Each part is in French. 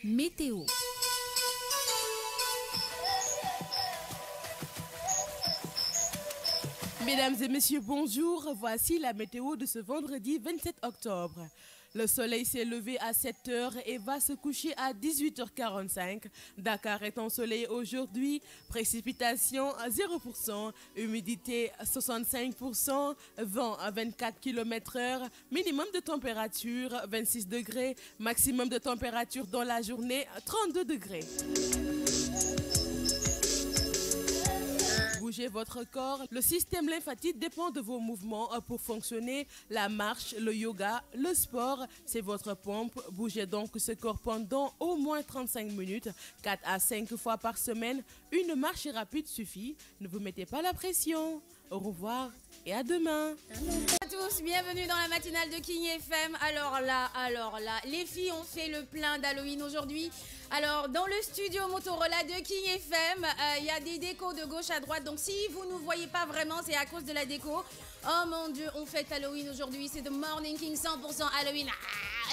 Météo. Mesdames et messieurs, bonjour. Voici la météo de ce vendredi 27 octobre. Le soleil s'est levé à 7h et va se coucher à 18h45. Dakar est ensoleillé aujourd'hui. Précipitation à 0%, humidité 65%, vent à 24 km/h, minimum de température 26 degrés, maximum de température dans la journée 32 degrés. Bougez votre corps. Le système lymphatique dépend de vos mouvements pour fonctionner. La marche, le yoga, le sport, c'est votre pompe. Bougez donc ce corps pendant au moins 35 minutes, 4 à 5 fois par semaine. Une marche rapide suffit. Ne vous mettez pas la pression. Au revoir et à demain. Bonjour à tous, bienvenue dans la matinale de King FM. Alors là, les filles ont fait le plein d'Halloween aujourd'hui. Alors, dans le studio Motorola de King FM, il y a des décos de gauche à droite. Donc, si vous ne voyez pas vraiment, c'est à cause de la déco. Oh mon Dieu, on fête Halloween aujourd'hui. C'est The Morning King 100% Halloween.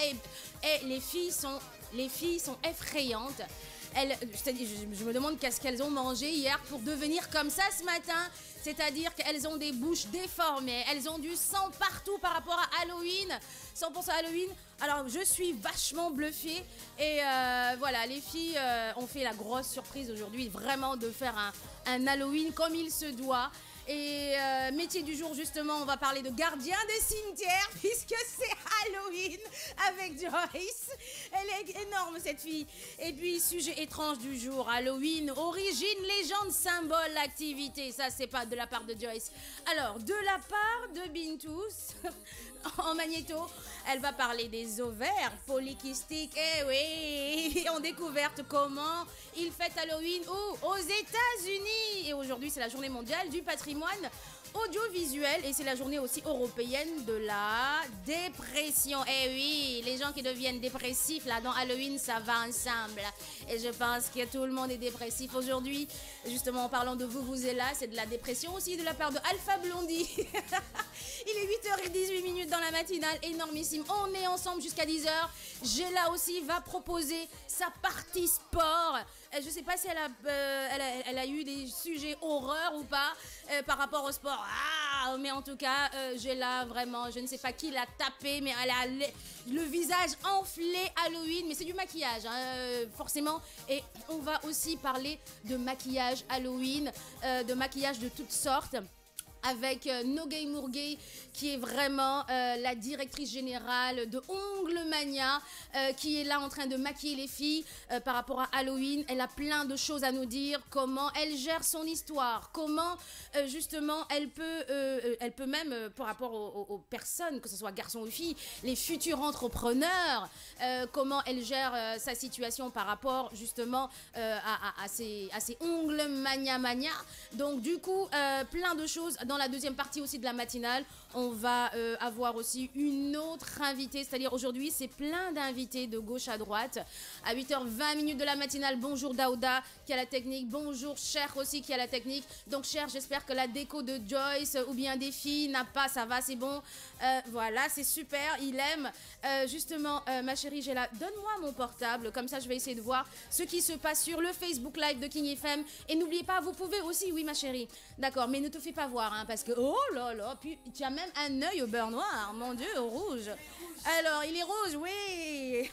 Et les filles sont effrayantes. Je me demande qu'est-ce qu'elles ont mangé hier pour devenir comme ça ce matin. C'est-à-dire qu'elles ont des bouches déformées, elles ont du sang partout par rapport à Halloween, 100% Halloween. Alors je suis vachement bluffée et voilà, les filles ont fait la grosse surprise aujourd'hui, vraiment de faire un Halloween comme il se doit. Et métier du jour, justement, on va parler de gardien des cimetières puisque c'est Halloween avec Joyce. Elle est énorme, cette fille. Et puis, sujet étrange du jour, Halloween, origine, légende, symbole, activité. Ça, c'est pas de la part de Joyce. Alors, de la part de Bintous, en magnéto, elle va parler des ovaires polykystiques. Eh oui, en découverte comment ils fêtent Halloween aux États-Unis. Et aujourd'hui, c'est la journée mondiale du patrimoine audiovisuel et c'est la journée aussi européenne de la dépression. Eh oui, les gens qui deviennent dépressifs là dans Halloween, ça va ensemble. Et je pense que tout le monde est dépressif aujourd'hui. Justement, en parlant de vous êtes là, c'est de la dépression aussi de la part de Alpha Blondie. Il est 8h18 dans la matinale, énormissime. On est ensemble jusqu'à 10h. Géla aussi va proposer sa partie sport. Je ne sais pas si elle a eu des sujets horreur ou pas par rapport au sport. Ah, mais en tout cas, Géla, vraiment, je ne sais pas qui l'a tapé, mais elle a le visage enflé Halloween. Mais c'est du maquillage, hein, forcément. Et on va aussi parler de maquillage Halloween, de maquillage de toutes sortes. Avec Nogay Mourgay qui est vraiment la directrice générale de Ongle Mania qui est là en train de maquiller les filles par rapport à Halloween. Elle a plein de choses à nous dire, comment elle gère son histoire, comment justement elle peut même par rapport aux personnes, que ce soit garçons ou filles, les futurs entrepreneurs, comment elle gère sa situation par rapport justement à ses Ongle Mania. Donc du coup, plein de choses. Dans la deuxième partie aussi de la matinale, on va avoir aussi une autre invitée, c'est-à-dire aujourd'hui, c'est plein d'invités de gauche à droite. À 8h20 de la matinale, bonjour Daouda qui a la technique, bonjour Cher aussi qui a la technique. Donc Cher, j'espère que la déco de Joyce ou bien des filles n'a pas, ça va, c'est bon. Voilà, c'est super, il aime. Justement, ma chérie, j'ai là, donne-moi mon portable, comme ça je vais essayer de voir ce qui se passe sur le Facebook Live de King FM. Et n'oubliez pas, vous pouvez aussi, oui ma chérie, d'accord, mais ne te fais pas voir, hein, parce que, oh là là, puis tu as même un œil au beurre noir, mon Dieu, au rouge. Alors, il est rouge, oui.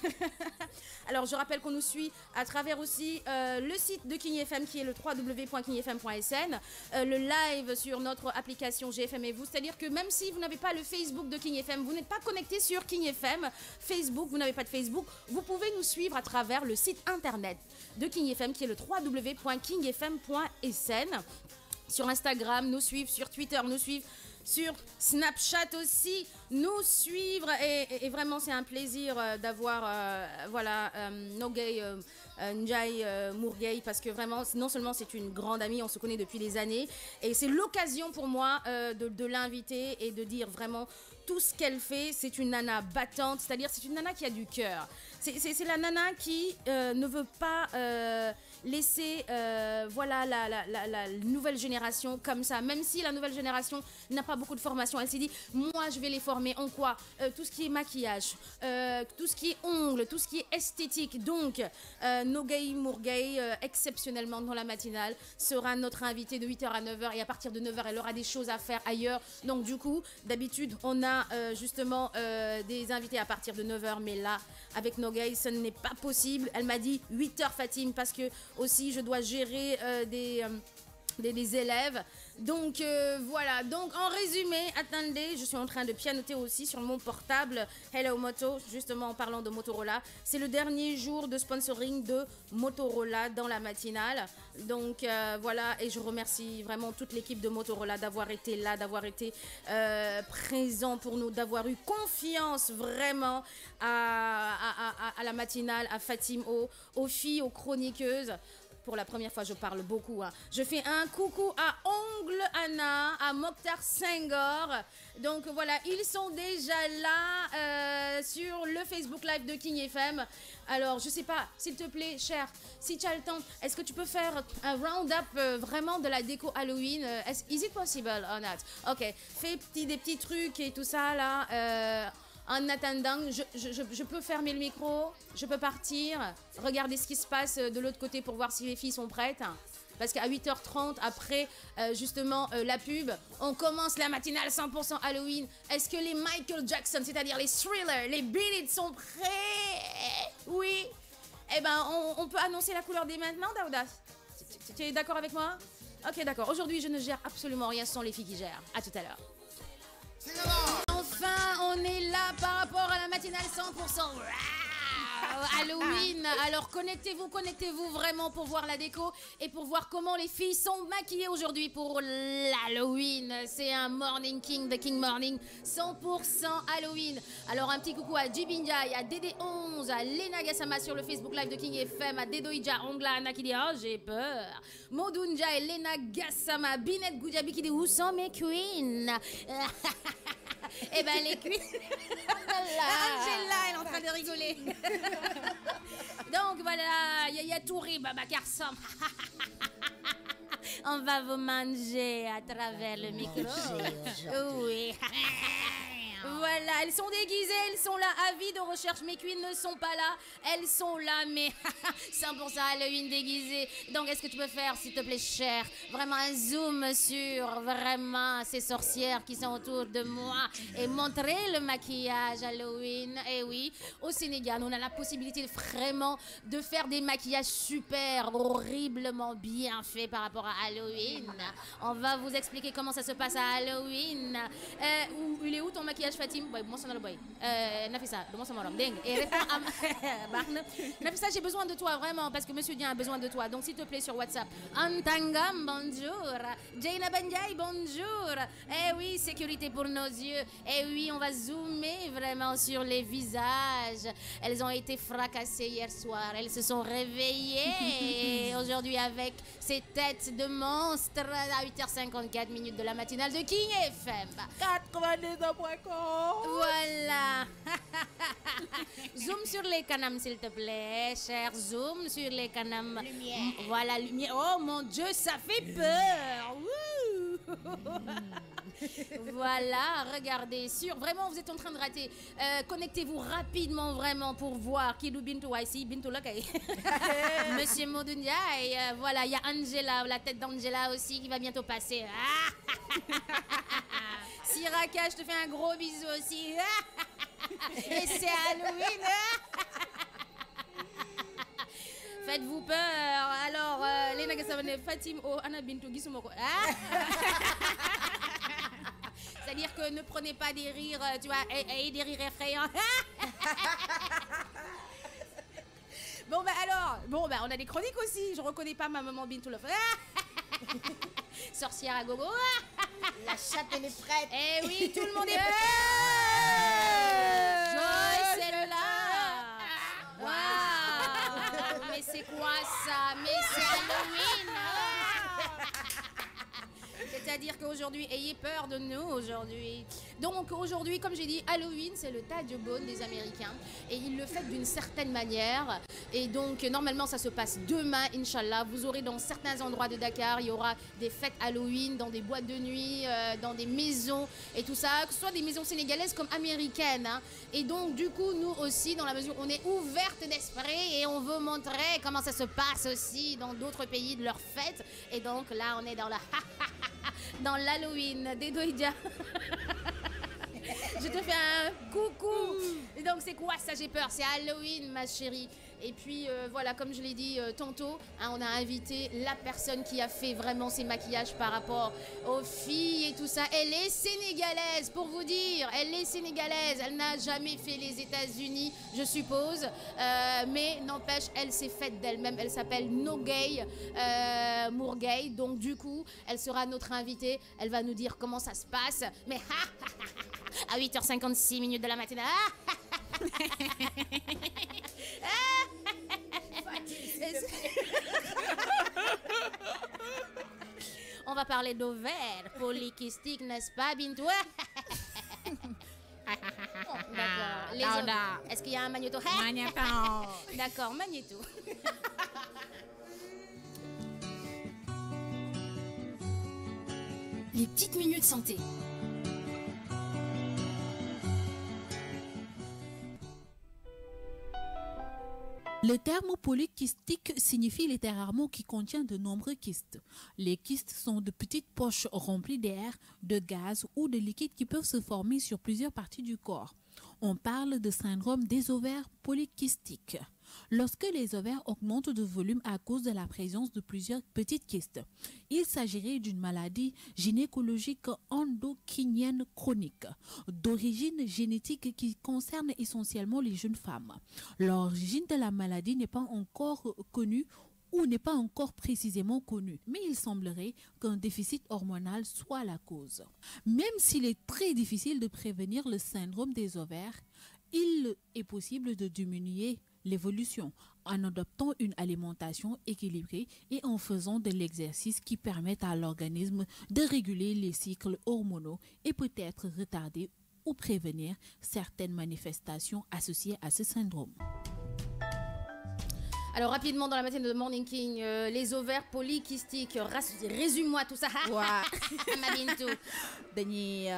Alors, je rappelle qu'on nous suit à travers aussi le site de King FM qui est le www.kingfm.sn, le live sur notre application GFM et vous, c'est-à-dire que même si vous n'avez pas le Facebook de King FM, vous n'êtes pas connecté sur King FM, Facebook, vous n'avez pas de Facebook, vous pouvez nous suivre à travers le site internet de King FM qui est le www.kingfm.sn. Sur Instagram, nous suivre, sur Twitter, nous suivre, sur Snapchat aussi, nous suivre. Et vraiment, c'est un plaisir d'avoir Nogay Njai Mourgay, parce que vraiment, non seulement c'est une grande amie, on se connaît depuis des années, et c'est l'occasion pour moi de l'inviter et de dire vraiment tout ce qu'elle fait. C'est une nana battante, c'est-à-dire c'est une nana qui a du cœur. c'est la nana qui ne veut pas laisser voilà, la nouvelle génération comme ça. Même si la nouvelle génération n'a pas beaucoup de formation, elle s'est dit, moi je vais les former en quoi? Tout ce qui est maquillage, tout ce qui est ongles, tout ce qui est esthétique. Donc, Nogay Mourgay, exceptionnellement dans la matinale, sera notre invitée de 8h à 9h. Et à partir de 9h, elle aura des choses à faire ailleurs. Donc du coup, d'habitude, on a justement des invités à partir de 9h. Mais là, avec Nogay, ce n'est pas possible. Elle m'a dit 8h, Fatim, parce que aussi je dois gérer des élèves. Donc voilà, donc en résumé, attendez, je suis en train de pianoter aussi sur mon portable Hello Moto, justement en parlant de Motorola. C'est le dernier jour de sponsoring de Motorola dans la matinale. Donc voilà, et je remercie vraiment toute l'équipe de Motorola d'avoir été là, d'avoir été présent pour nous, d'avoir eu confiance vraiment à la matinale, à Fatim, aux filles, aux chroniqueuses. Pour la première fois, je parle beaucoup. Hein. Je fais un coucou à Ongle Anna, à Mokhtar Senghor. Donc voilà, ils sont déjà là sur le Facebook Live de King FM. Alors, je sais pas, s'il te plaît, cher, si tu as le temps, est-ce que tu peux faire un round-up vraiment de la déco Halloween? Is it possible or not? Ok, fais des petits trucs et tout ça là. En attendant, je peux fermer le micro, je peux partir, regarder ce qui se passe de l'autre côté pour voir si les filles sont prêtes. Parce qu'à 8h30, après justement la pub, on commence la matinale 100% Halloween. Est-ce que les Michael Jackson, c'est-à-dire les Thriller, les Beat It sont prêts? Oui. Eh ben, on peut annoncer la couleur dès maintenant, Daouda? Tu es d'accord avec moi? Ok, d'accord. Aujourd'hui, je ne gère absolument rien, ce sont les filles qui gèrent. À tout à l'heure. Enfin, on est là par rapport à la matinale 100% Halloween. Alors connectez-vous vraiment pour voir la déco et pour voir comment les filles sont maquillées aujourd'hui pour l'Halloween. C'est un Morning King, The King Morning 100% Halloween. Alors un petit coucou à Jibinjai, à DD11, à Lena Gassama sur le Facebook Live de King FM, à Dedoija Ongla Anna qui dit oh j'ai peur, Modunja et Lena Gassama, Binet Goujabi qui dit où sont mes queens? Eh ben les queens. Angela, elle est en train de rigoler. Donc voilà, Yaya Touré, Baba Karsam. On va vous manger à travers le micro. Oui. Voilà, elles sont déguisées, elles sont là, avis de recherche. Mes queens ne sont pas là, elles sont là, mais 100% Halloween déguisée. Donc, est-ce que tu peux faire, s'il te plaît, cher, vraiment un zoom sur vraiment ces sorcières qui sont autour de moi et montrer le maquillage Halloween? Et oui, au Sénégal, on a la possibilité vraiment de faire des maquillages super, horriblement bien faits par rapport à Halloween. On va vous expliquer comment ça se passe à Halloween. Il est où ton maquillage, Fatim? Nafisa, et réponds à Nafisa, j'ai besoin de toi vraiment parce que Monsieur Dien a besoin de toi. Donc s'il te plaît sur WhatsApp. Antangam, bonjour. Jaina Banjai, bonjour. Eh oui, sécurité pour nos yeux. Eh oui, on va zoomer vraiment sur les visages. Elles ont été fracassées hier soir. Elles se sont réveillées aujourd'hui avec ces têtes de monstres à 8h54 minutes de la matinale de King FM. 99.com. Voilà. Zoom sur les canams, s'il te plaît, cher. Zoom sur les canams. Lumière. Voilà, lumière. Oh mon Dieu, ça fait peur. Voilà, regardez. Vraiment, vous êtes en train de rater. Connectez-vous rapidement, vraiment, pour voir. Kidou Bintou ici, Bintou Lakay. Monsieur Modounia. Et voilà, il y a Angela, la tête d'Angela aussi, qui va bientôt passer. Siraka, je te fais un gros bisou aussi. Et c'est Halloween. Faites-vous peur. Alors, les Nagasavane, Fatim, Anna Bintou, Gisumoko. C'est-à-dire que ne prenez pas des rires, tu vois, et des rires effrayants. Bon, bah alors, on a des chroniques aussi. Je reconnais pas ma maman Bintou Lof. Sorcière à gogo. La chatte, elle est prête. Eh oui, tout le monde est prêt. Joyce est là. Waouh. Mais c'est quoi ça? Mais c'est Halloween. c'est-à-dire qu'aujourd'hui, ayez peur de nous aujourd'hui. Donc aujourd'hui, comme j'ai dit, Halloween, c'est le Tajebone des Américains et ils le fêtent d'une certaine manière. Et donc normalement, ça se passe demain, Inch'Allah. Vous aurez dans certains endroits de Dakar, il y aura des fêtes Halloween dans des boîtes de nuit, dans des maisons et tout ça, que ce soit des maisons sénégalaises comme américaines. Hein. Et donc du coup, nous aussi, dans la mesure où on est ouverte d'esprit et on veut montrer comment ça se passe aussi dans d'autres pays de leurs fêtes. Et donc là, on est dans la dans l'Halloween des Doïdia. Je te fais un coucou. Et donc c'est quoi ça, j'ai peur? C'est Halloween, ma chérie. Et puis voilà, comme je l'ai dit tantôt, hein, on a invité la personne qui a fait vraiment ses maquillages par rapport aux filles et tout ça. Elle est sénégalaise, pour vous dire. Elle est sénégalaise. Elle n'a jamais fait les États-Unis, je suppose. Mais n'empêche, elle s'est faite d'elle-même. Elle s'appelle Nogay Mourgay. Donc du coup, elle sera notre invitée. Elle va nous dire comment ça se passe. Mais à 8h56 minutes de la matinée. On va parler d'ovaires polykystiques, n'est-ce pas, Bintou? D'accord. Est-ce qu'il y a un magnéto? D'accord, magnéto. Les petites minutes santé. Le terme polykystique signifie littéralement qui contient de nombreux kystes. Les kystes sont de petites poches remplies d'air, de gaz ou de liquide qui peuvent se former sur plusieurs parties du corps. On parle de syndrome des ovaires polykystiques. Lorsque les ovaires augmentent de volume à cause de la présence de plusieurs petites kystes, il s'agirait d'une maladie gynécologique endocrinienne chronique, d'origine génétique qui concerne essentiellement les jeunes femmes. L'origine de la maladie n'est pas encore connue ou n'est pas encore précisément connue, mais il semblerait qu'un déficit hormonal soit la cause. Même s'il est très difficile de prévenir le syndrome des ovaires, il est possible de diminuer l'évolution en adoptant une alimentation équilibrée et en faisant de l'exercice qui permet à l'organisme de réguler les cycles hormonaux et peut-être retarder ou prévenir certaines manifestations associées à ce syndrome. Alors rapidement dans la matinée de Morning King, les ovaires polykystiques, résume-moi tout ça. Ma Bintou. dañuy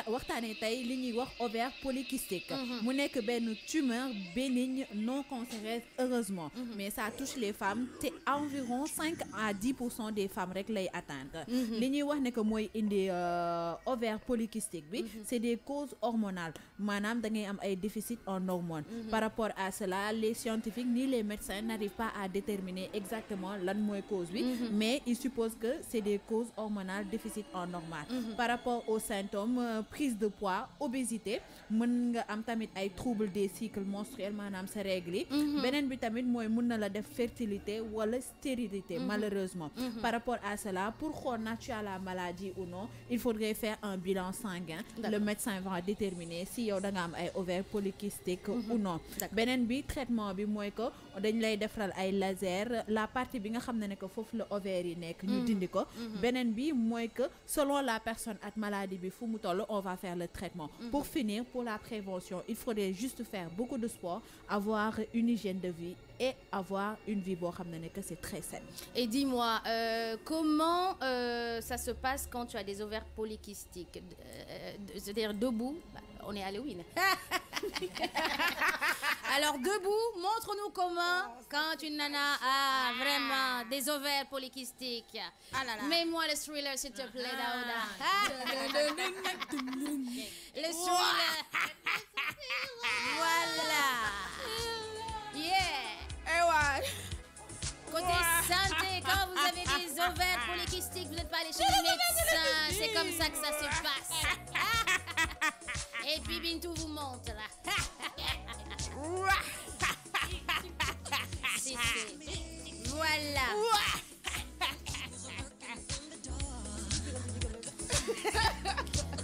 waxtaanee tey li ñuy wax ovaire polykystique. mu nekk benn tumeur bénigne non cancéreuse heureusement. Mais ça touche les femmes te environ 5 à 10% des femmes rek lay atteindre. li ñuy wax ne que mooy indi ovaire polykystique bi c'est des causes hormonales maanaam da ngay am ay déficit en hormones. Par rapport à cela, les scientifiques ni les médecins n'arrivent pas à déterminer exactement lan mooy cause bi, mais ils supposent que c'est des causes hormonales, déficit en hormones. Par rapport aux symptômes, prise de poids, obésité, mën nga am tamit ay troubles des cycles menstruels maanaam sa règle yi. Beneen bi tamit mooy mën na la def fertilité wala stérilité malheureusement. Par rapport à cela, pour xool tu as la maladie ou non, il faudrait faire un bilan sanguin. Le médecin va déterminer si yow da nga am ay ovaires polykystiques ou non. Beneen bi traitement bi mooy que dañ lay defaral ay laser, la partie bi nga xam ne que foofu la ovaire yi nekk ñu dindi ko. Beneen bi mooy que selon la personne ak maladie bi fu mu toll, on va faire le traitement. Pour finir, pour la prévention, il faudrait juste faire beaucoup de sport, avoir une hygiène de vie et avoir une vie boo xam ne que c'est très saine. Et dis-moi, comment ça se passe quand tu as des ovaires polykystiques? C'est-à-dire debout, on est Halloween. Alors debout, montre-nous comment quand une nana a vraiment des ovaires polykystiques. Mets-moi le thriller s'il te plaît, Daouda. Le thriller. Voilà. Yeah. Côté santé, quand vous avez des ovaires polykystiques, vous n'êtes pas allé chez le médecin. C'est comme ça que ça se passe. Et puis Bintou vous monte là. Voilà.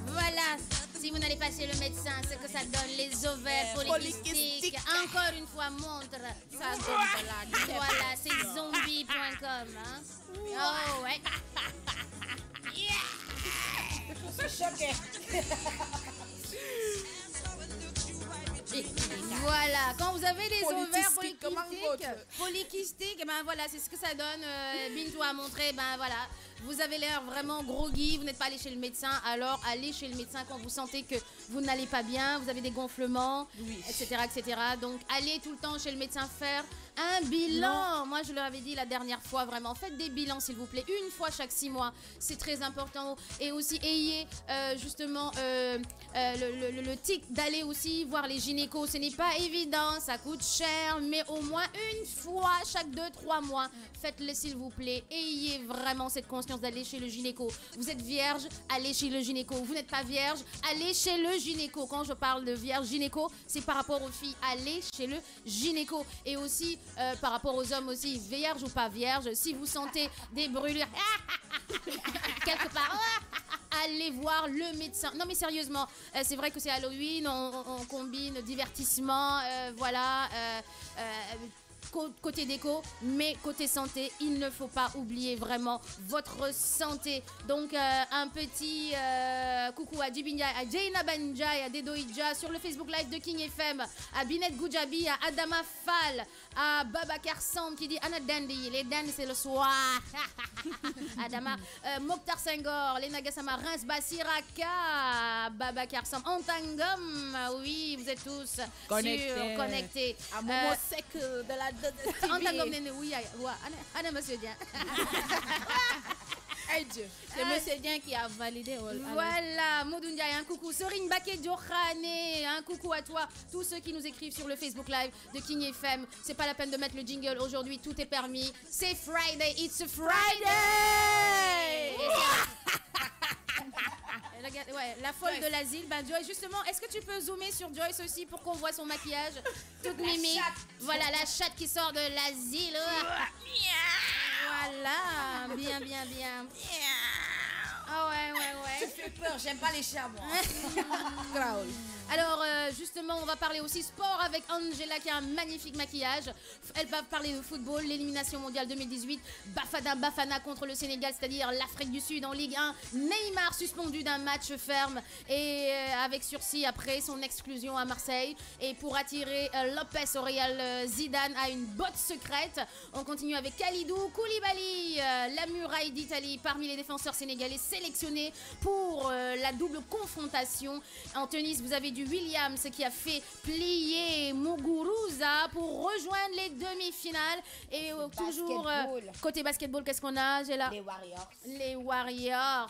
Voilà. Si vous n'allez pas chez le médecin, c'est que ça donne les ovaires polykystiques. Encore une fois, montre. Ça donne voilà, c'est zombie.com. Hein? Oh ouais. Yeah. choquée. Voilà, quand vous avez des ovaires Polykystiques, polykystiques, et ben voilà, c'est ce que ça donne. Bintou a montré, ben voilà. Vous avez l'air vraiment groggy, vous n'êtes pas allé chez le médecin, alors allez chez le médecin quand vous sentez que vous n'allez pas bien, vous avez des gonflements, etc., etc. Donc allez tout le temps chez le médecin faire un bilan. Non. Moi je leur avais dit la dernière fois, vraiment, faites des bilans s'il vous plaît, une fois chaque 6 mois, c'est très important. Et aussi ayez justement le tic d'aller aussi voir les gynécos. Ce n'est pas évident, ça coûte cher, mais au moins une fois chaque 2-3 mois, faites-le s'il vous plaît. Ayez vraiment cette conscience d'aller chez le gynéco. Vous êtes vierge, allez chez le gynéco. Vous n'êtes pas vierge, allez chez le gynéco. Quand je parle de vierge gynéco, c'est par rapport aux filles, allez chez le gynéco. Et aussi par rapport aux hommes aussi, vierge ou pas vierge, si vous sentez des brûlures quelque part, allez voir le médecin. Non mais sérieusement, c'est vrai que c'est Halloween, on combine divertissement, voilà, côté déco, mais côté santé, il ne faut pas oublier vraiment votre santé. Donc un petit coucou à Djibinja, à Jaina Banjai, à Dedoïdja sur le Facebook Live de King FM, à Binet Goujabi, à Adama Fall, à Babacar Sam qui dit Anna Dandy, les dandy c'est le soir. Adama, Mokhtar Senghor, les Nagasama, Reims, Basiraka, Babacar Sam, Antangom, oui, vous êtes tous connectés. À Momo Sec de la Antangom, oui, Anna Monsieur Dian. Hey Dieu, c'est Monsieur Dian qui a validé. Voilà, Modundia, un coucou. Serine Baké Diokhane, un coucou à toi. Tous ceux qui nous écrivent sur le Facebook Live de King FM. C'est pas la peine de mettre le jingle aujourd'hui, tout est permis. C'est Friday, it's a Friday! Ouais, la folle de l'asile, ben Joyce, justement, est-ce que tu peux zoomer sur Joyce aussi pour qu'on voit son maquillage? Toute mimi. Voilà, la chatte qui sort de l'asile. Voilà, bien, bien, bien. Ah ouais. Tu fais peur, j'aime pas les chats, moi. Alors, justement, on va parler aussi sport avec Angela qui a un magnifique maquillage. Elle va parler de football, l'élimination mondiale 2018. Bafana contre le Sénégal, c'est-à-dire l'Afrique du Sud en Ligue 1. Neymar suspendu d'un match ferme et avec sursis après son exclusion à Marseille. Et pour attirer Lopez au Real, Zidane a une botte secrète. On continue avec Kalidou Koulibaly, la muraille d'Italie, parmi les défenseurs sénégalais sélectionnés pour la double confrontation. En tennis, vous avez du Williams qui a fait plier Muguruza pour rejoindre les demi-finales. Et toujours côté basketball, qu'est-ce qu'on a? J'ai là les Warriors.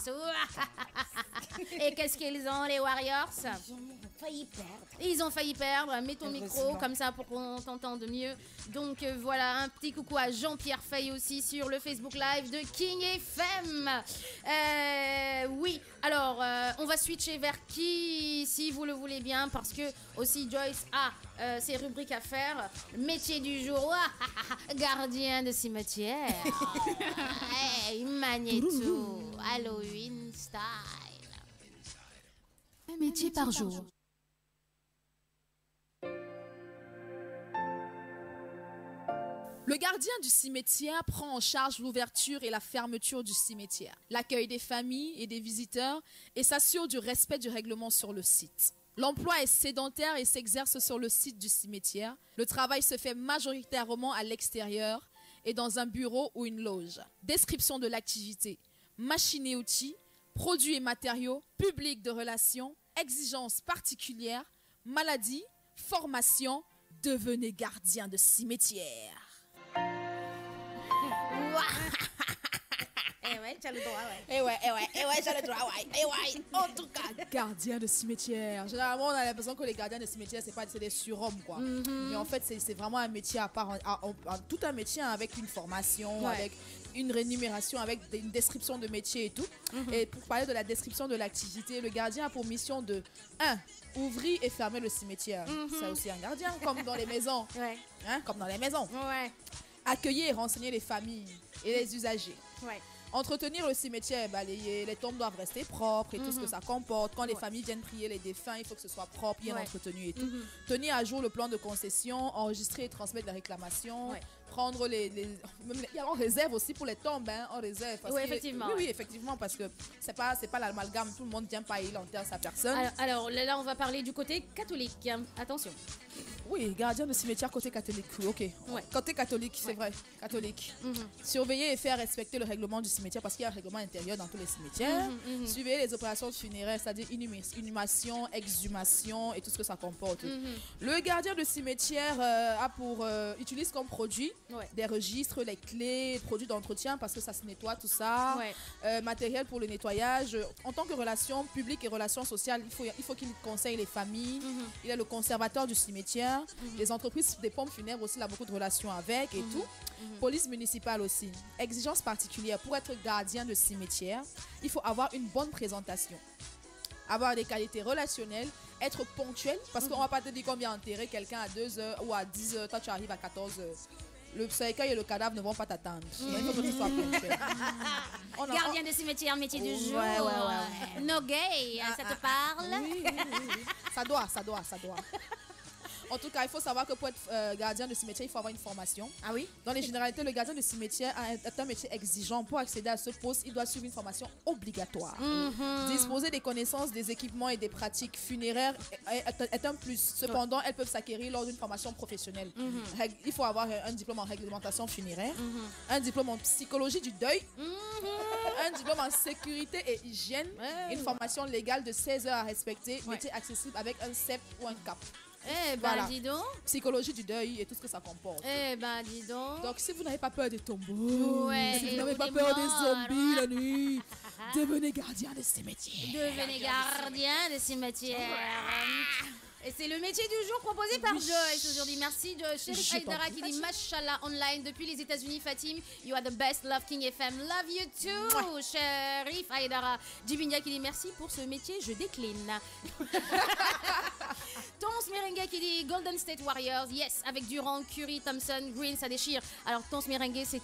Et qu'est-ce qu'ils ont, les Warriors? Ils ont failli perdre. Mets ton micro comme ça pour qu'on t'entende mieux. Donc voilà, un petit coucou à Jean-Pierre Fay aussi sur le Facebook Live de King FM. Oui, alors on va switcher vers qui, si vous le voulez bien, parce que aussi Joyce a ses rubriques à faire. Métier du jour, gardien de cimetière. Hey, Magneto, Halloween style. Un métier par jour. Le gardien du cimetière prend en charge l'ouverture et la fermeture du cimetière, l'accueil des familles et des visiteurs et s'assure du respect du règlement sur le site. L'emploi est sédentaire et s'exerce sur le site du cimetière. Le travail se fait majoritairement à l'extérieur et dans un bureau ou une loge. Description de l'activité, machines et outils, produits et matériaux, public de relations, exigences particulières, maladies, formation, devenez gardien de cimetière. Tu as le droit, j'ai le droit, en tout cas. Gardien de cimetière. Généralement, on a l'impression que les gardiens de cimetière, c'est des surhommes, quoi. Mais en fait, c'est vraiment un métier à part, tout un métier avec une formation, avec une rémunération, avec une description de métier et tout. Et pour parler de la description de l'activité, le gardien a pour mission de 1. Ouvrir et fermer le cimetière. C'est aussi un gardien, comme dans les maisons. Comme dans les maisons. Accueillir et renseigner les familles et les usagers. Entretenir le cimetière, balayer, les tombes doivent rester propres et tout ce que ça comporte. Quand les familles viennent prier les défunts, il faut que ce soit propre, bien entretenu et tout. Tenir à jour le plan de concession, enregistrer et transmettre les réclamations. Prendre il y a en réserve aussi pour les tombes, hein, en réserve. Oui, effectivement. Oui, effectivement, parce que c'est pas l'amalgame, tout le monde vient pas, il enterre sa personne. Alors là, on va parler du côté catholique. Attention. Oui, gardien de cimetière côté catholique, oui, ok. Côté catholique, c'est vrai, catholique. Surveiller et faire respecter le règlement du cimetière, parce qu'il y a un règlement intérieur dans tous les cimetières. Suivez les opérations funéraires, c'est-à-dire inhumation, exhumation et tout ce que ça comporte. Le gardien de cimetière utilise comme produit des registres, les clés, produits d'entretien, parce que ça se nettoie, tout ça. Matériel pour le nettoyage. En tant que relation publique et relations sociales, il faut qu'il conseille les familles. Il est le conservateur du cimetière. Les entreprises des pompes funèbres aussi, il a beaucoup de relations avec et tout. Police municipale aussi. Exigences particulières. Pour être gardien de cimetière, il faut avoir une bonne présentation, avoir des qualités relationnelles, être ponctuel, parce qu'on va pas te dire qu'on vient enterrer quelqu'un à 2h ou à 10h, toi tu arrives à 14h. Le cercueil et le cadavre ne vont pas t'attendre. Il faut que tu sois ponctuel. Gardien de cimetière, métier du jour. No gay, ça te parle? Oui. Ça doit. En tout cas, il faut savoir que pour être gardien de cimetière, il faut avoir une formation. Ah oui? Dans les généralités, le gardien de cimetière est un métier exigeant. Pour accéder à ce poste, il doit suivre une formation obligatoire. Disposer des connaissances, des équipements et des pratiques funéraires est un plus. Cependant, elles peuvent s'acquérir lors d'une formation professionnelle. Il faut avoir un diplôme en réglementation funéraire, un diplôme en psychologie du deuil, un diplôme en sécurité et hygiène, une formation légale de 16 heures à respecter, métier accessible avec un CEP ou un CAP. Dis donc. Psychologie du deuil et tout ce que ça comporte. Dis donc. Donc, si vous n'avez pas peur des tombeaux, si vous n'avez pas des peur des morts, zombies la nuit, devenez gardien de cimetière. Devenez gardien de cimetière. Et c'est le métier du jour proposé par Joyce aujourd'hui. Merci de Sherif Aïdara qui dit Mashallah online depuis les États-Unis. Fatim, you are the best. Love King FM. Love you too. Sherif Aïdara. Jibinia qui dit merci pour ce métier. Je décline. Tons Merengue qui dit Golden State Warriors. Yes, avec Durant, Curry, Thompson, Green, ça déchire. Alors Tons Merengue, c'est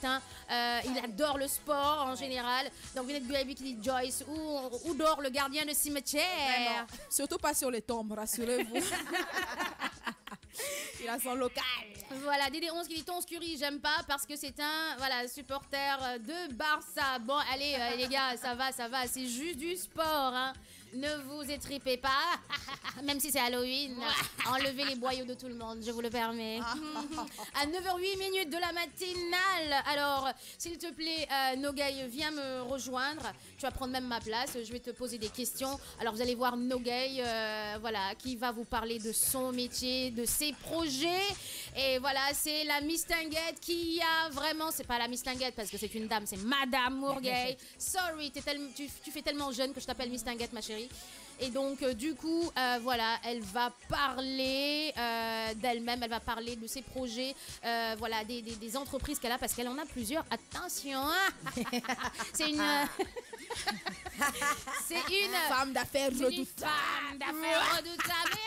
il adore le sport en général. Donc Vinette Birabi qui dit Joyce, où dort le gardien de cimetière? Vraiment. Surtout pas sur les tombes, rassurez-vous. Il a son local. Voilà, Dédé11 qui dit Tons Curry, j'aime pas parce que c'est un supporter de Barça. Bon, allez, les gars, ça va, c'est juste du sport, hein. Ne vous étripez pas, même si c'est Halloween. Enlevez les boyaux de tout le monde, je vous le permets. À 9h08 de la matinale. Alors, s'il te plaît, Nogay, viens me rejoindre. Tu vas prendre même ma place. Je vais te poser des questions. Alors, vous allez voir Nogay, qui va vous parler de son métier, de ses projets. Et voilà, c'est la Miss Tinguette qui a vraiment... C'est pas la Miss Tinguette parce que c'est une dame, c'est Madame Mourguet. Sorry, tu fais tellement jeune que je t'appelle Miss Tinguette, ma chérie. Et donc, du coup, elle va parler d'elle-même, elle va parler de ses projets, des entreprises qu'elle a, parce qu'elle en a plusieurs. Attention, hein. C'est une femme d'affaires redoutable. Femme d'affaires redoutable.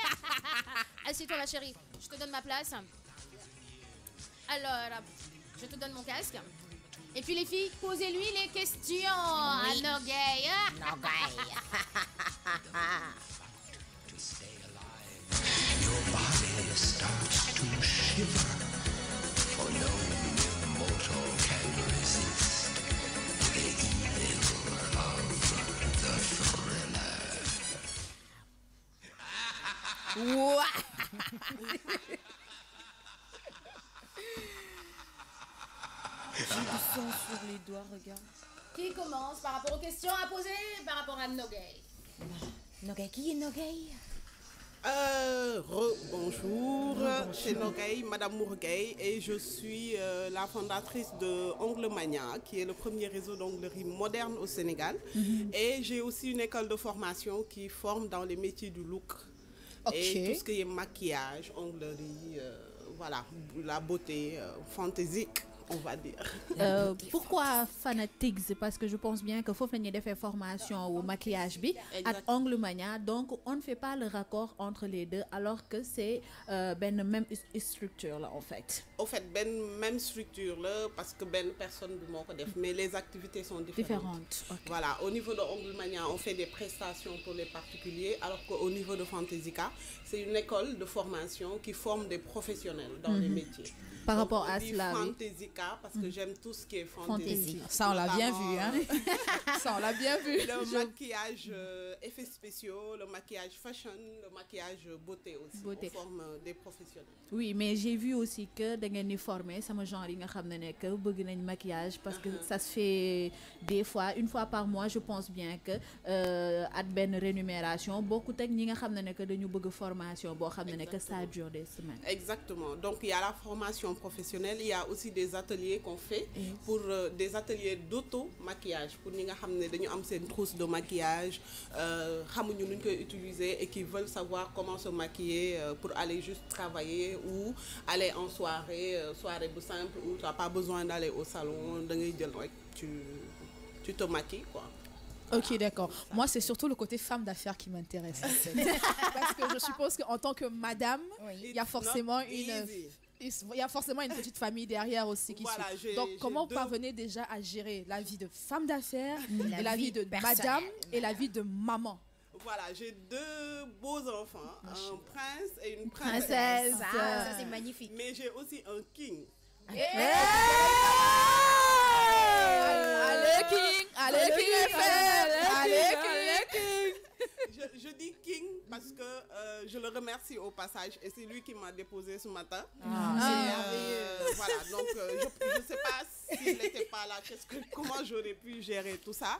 Assieds-toi, ma chérie, je te donne ma place. Alors, je te donne mon casque. Et puis les filles, posez-lui les questions à Nogay. Your body starts to shiver, for no mortal can resist the evil of the thriller. J'ai du sang sur les doigts, regarde. Qui commence par rapport aux questions à poser par rapport à Nogay? Nogay, qui est Nogay? Bonjour, c'est Nogay, Madame Mourguet, et je suis la fondatrice de Ongle Mania, qui est le premier réseau d'onglerie moderne au Sénégal. Et j'ai aussi une école de formation qui forme dans les métiers du look. Et tout ce qui est maquillage, onglerie, la beauté fantaisique. on va dire. Pourquoi Fanatics? Parce que je pense bien que faut venir de faire formation au maquillage bi à Ongle Mania, donc on ne fait pas le raccord entre les deux alors que c'est ben même structure là en fait. Au fait, même structure là, parce que personne du monde mais les activités sont différentes. Okay. Voilà, au niveau de Ongle Mania, on fait des prestations pour les particuliers, alors qu'au niveau de Fantaisica, c'est une école de formation qui forme des professionnels dans les métiers. Par donc, rapport à cela, Fantaisica, parce que j'aime tout ce qui est fantaisie. Ça, on l'a bien vu, hein. Ça, on l'a bien vu. Le maquillage effets spéciaux, le maquillage fashion, le maquillage beauté aussi. On forme des professionnels. Oui, mais j'ai vu aussi que da ngeen di former sama genre yi nga xam ne que bëgg nañ maquillage parce que ça se fait des fois une fois par mois. Je pense bien que at benn rémunération bokkut ak ñi nga xam ne que dañu bëgg formation boo xam ne que ça dure des semaines. Exactement. Donc il y a la formation professionnelle, il y a aussi des ateliers qu'on fait pour des ateliers d'auto-maquillage pour ñi nga xam ne dañu am seen trousse de maquillage xamuñu nuñ koy utiliser et qui veulent savoir comment se maquiller pour aller juste travailler ou aller en soirée bu simple où tu n'as pas besoin d'aller au salon, da ngay jël rek tu te maquilles quoi. Ok, d'accord. Moi, c'est surtout le côté femme d'affaires qui m'intéresse. En fait. Parce que je suppose qu'en tant que madame, il y a forcément une petite famille derrière aussi qui suit. Donc, comment vous parvenez déjà à gérer la vie de femme d'affaires, et la vie de madame et la vie de maman? Voilà, j'ai 2 beaux enfants, un prince et une princesse. Ça c'est magnifique. Mais j'ai aussi un king. Allez King, allez King, allez King. Je dis King parce que je le remercie au passage et c'est lui qui m'a déposé ce matin. Voilà, donc je ne sais pas s'il n'était pas là, comment j'aurais pu gérer tout ça.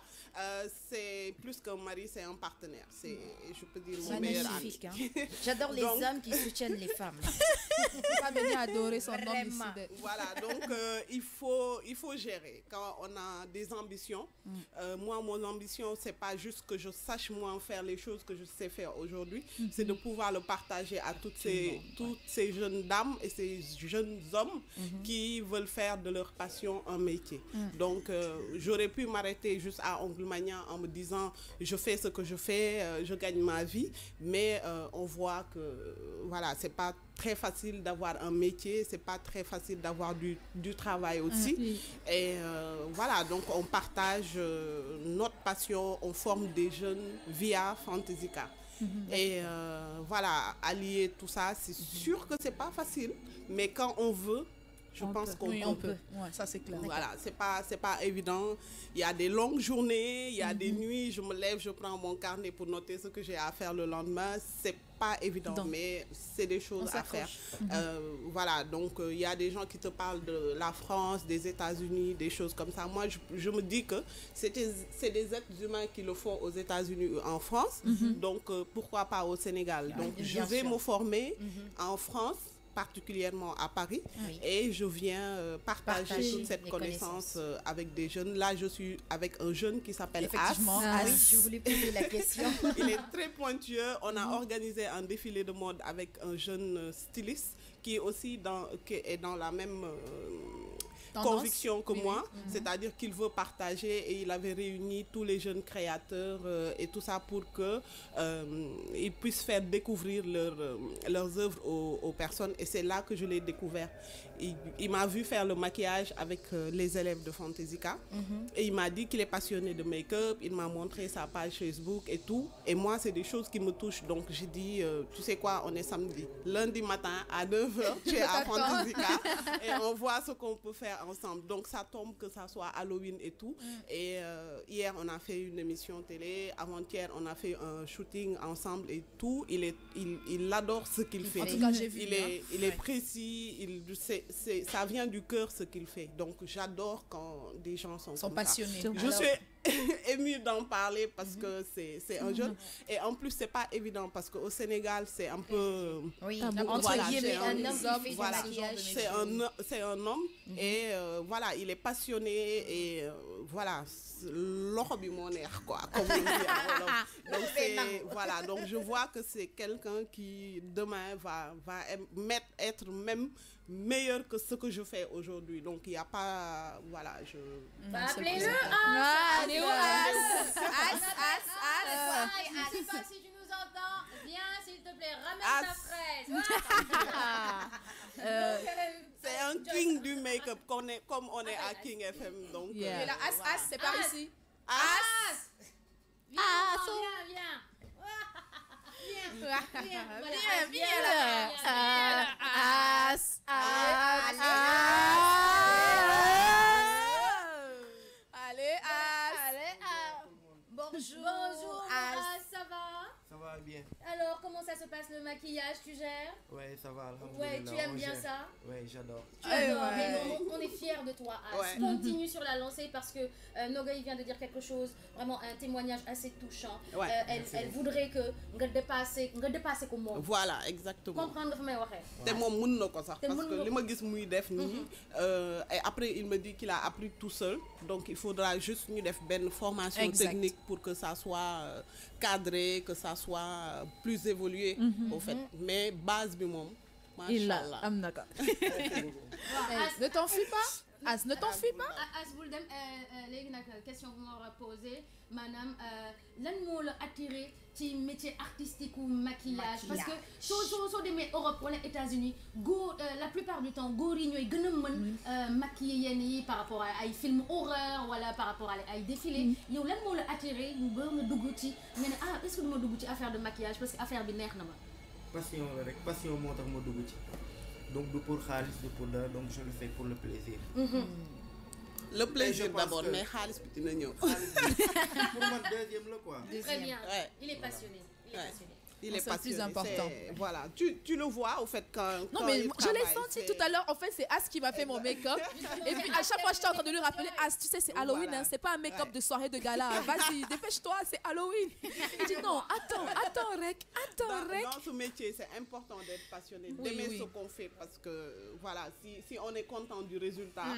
C'est plus qu'un mari, c'est un partenaire. C'est, je peux dire, mon meilleur ami. Hein. J'adore les hommes qui soutiennent les femmes. Pas venir adorer son homme ici. Voilà, donc il faut gérer. Quand on a des ambitions, moi, mon ambition, c'est pas juste que je sache moi faire les choses que je sais faire aujourd'hui, c'est de pouvoir le partager à toutes ces jeunes dames et ces jeunes hommes qui veulent faire de leur passion un métier. Donc, j'aurais pu m'arrêter juste à Ongle Mania en me disant, je fais ce que je fais, je gagne ma vie, mais on voit que, voilà, c'est pas très facile d'avoir un métier, c'est pas très facile d'avoir du travail aussi. Et voilà, donc on partage notre passion, on forme des jeunes via Fantaisica. Et voilà, allier tout ça, c'est sûr que c'est pas facile, mais quand on veut, je pense qu'on peut. Ouais, ça c'est clair. Voilà, c'est pas évident. Il y a des longues journées, il y a des nuits, je me lève, je prends mon carnet pour noter ce que j'ai à faire le lendemain. C'est pas évident, mais c'est des choses à faire. Voilà, donc il y a des gens qui te parlent de la France, des États-Unis, des choses comme ça. Moi, je me dis que c'est des êtres humains qui le font aux États-Unis ou en France. Donc, pourquoi pas au Sénégal? Donc, je vais me former en France, particulièrement à Paris, et je viens partager toute cette connaissance avec des jeunes. Là, je suis avec un jeune qui s'appelle As. Oui, je voulais poser la question. Il est très pointueux. On a organisé un défilé de mode avec un jeune styliste qui est aussi dans la même conviction que moi, c'est-à-dire qu'il veut partager et il avait réuni tous les jeunes créateurs et tout ça pour que ils puissent faire découvrir leurs œuvres aux personnes, et c'est là que je l'ai découvert. Il m'a vu faire le maquillage avec les élèves de Fantaisica et il m'a dit qu'il est passionné de make-up, il m'a montré sa page Facebook et tout, et moi c'est des choses qui me touchent, donc j'ai dit tu sais quoi, on est samedi, lundi matin à 9h tu es à Fantaisica et on voit ce qu'on peut faire ensemble. Donc ça tombe que ça soit Halloween et tout. Et hier on a fait une émission télé, avant-hier on a fait un shooting ensemble et tout. Il adore ce qu'il fait. En tout cas, j'ai vu, il est précis, ça vient du cœur ce qu'il fait. Donc j'adore quand des gens sont passionnés. Je suis émue d'en parler parce que c'est un jeune, et en plus c'est pas évident parce qu'au Sénégal c'est un peu entre guillemets un homme qui fait du maquillage. C'est un homme et voilà, il est passionné et voilà, l'or bi moo neex quoi, comme on dit en Wolof. Donc voilà, donc je vois que c'est quelqu'un qui demain va être même meilleur que ce que je fais aujourd'hui. Donc, il n'y a pas... Voilà, je... Appelez-le Allez, Je sais pas si tu nous entends. Viens, s'il te plaît, ramène ta fraise. C'est un king du make-up, comme on est à King FM. Donc, Et là, c'est par ici. Viens, Allez, Bonjour, ça va? Ça va bien. Alors, comment ça se passe le maquillage? Tu gères? Ouais, ça va. Ouais, tu aimes bien ça? Ouais, j'adore. Tu adores, mais on est fiers de toi, As. Ouais. Continue sur la lancée parce que Noga il vient de dire quelque chose, vraiment un témoignage assez touchant. Ouais. Elle voudrait que nga dépasser ko moom. voilà, exactement. Comprendre fa may waxee. te moom mën na ko sax Te parce mën que na li ma gis muy def nii et après il me dit qu'il a appris tout seul, donc il faudra juste ñu def benn formation Exact. technique pour que ça soit cadré, que ça soit plus évolué au fait, mais base bi moom machallah. am na ko. ne t'enfuis pas. As, ne t'enfuis pas. As bul dem léegi nag question bu ma war a poser maanaam lan moo la attiré ci métier artistique ou maquillage parce que soo demee Europe wala États-Unis góor la plupart du temps góor yi ñooy gën a mën maquiller yenn yi par rapport à ay film horreur wala par rapport à ay défilé yow lan moo la attiré ba nga dugg ci nga ne est-ce que duma dugg ci affaire de maquillage parce que affaire bi neex na ma. Passion la rek, passion moo tax ma dugg ci. Donc du pour xaalis, du pour dara, donc je le fais pour le plaisir. Le plaisir Et je pense d'abord, que- mais xaalis bi dina ñëw. Pour moi, deuxième là quoi. Très bien. Ouais. Il est passionné. Il est Ouais. passionné. Il est C'est le plus passionné, important. Voilà, tu le vois au fait quand Non, quand mais il je l'ai travaille, senti c'est- tout à l'heure. En fait, c'est As qui m'a fait mon make-up. Et puis, à chaque fois, j'étais en train de lui rappeler As, tu sais, c'est Halloween, Voilà. hein, c'est pas un make-up Ouais. de soirée de gala. Vas-y, dépêche-toi, c'est Halloween. Il dit non, attends, Rek. Dans ce métier, c'est important d'être passionné, d'aimer oui. ce qu'on fait parce que voilà, si on est content du résultat,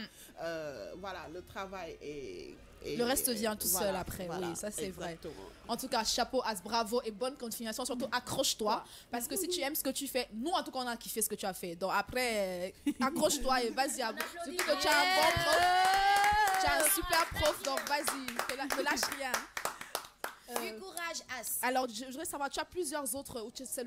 voilà, le travail est Le reste vient tout voilà, seul après, voilà, oui, ça c'est vrai. exactement. En tout cas, chapeau As, bravo et bonne continuation. Surtout, accroche-toi. Parce que si tu aimes ce que tu fais, nous en tout cas, on a kiffé ce que tu as fait. Donc après, accroche-toi et vas-y. Surtout que tu as un bon prof. Tu as un super prof, donc vas-y, ne lâche rien. Du courage, As. Alors, je voudrais savoir, tu as plusieurs autres, ou c'est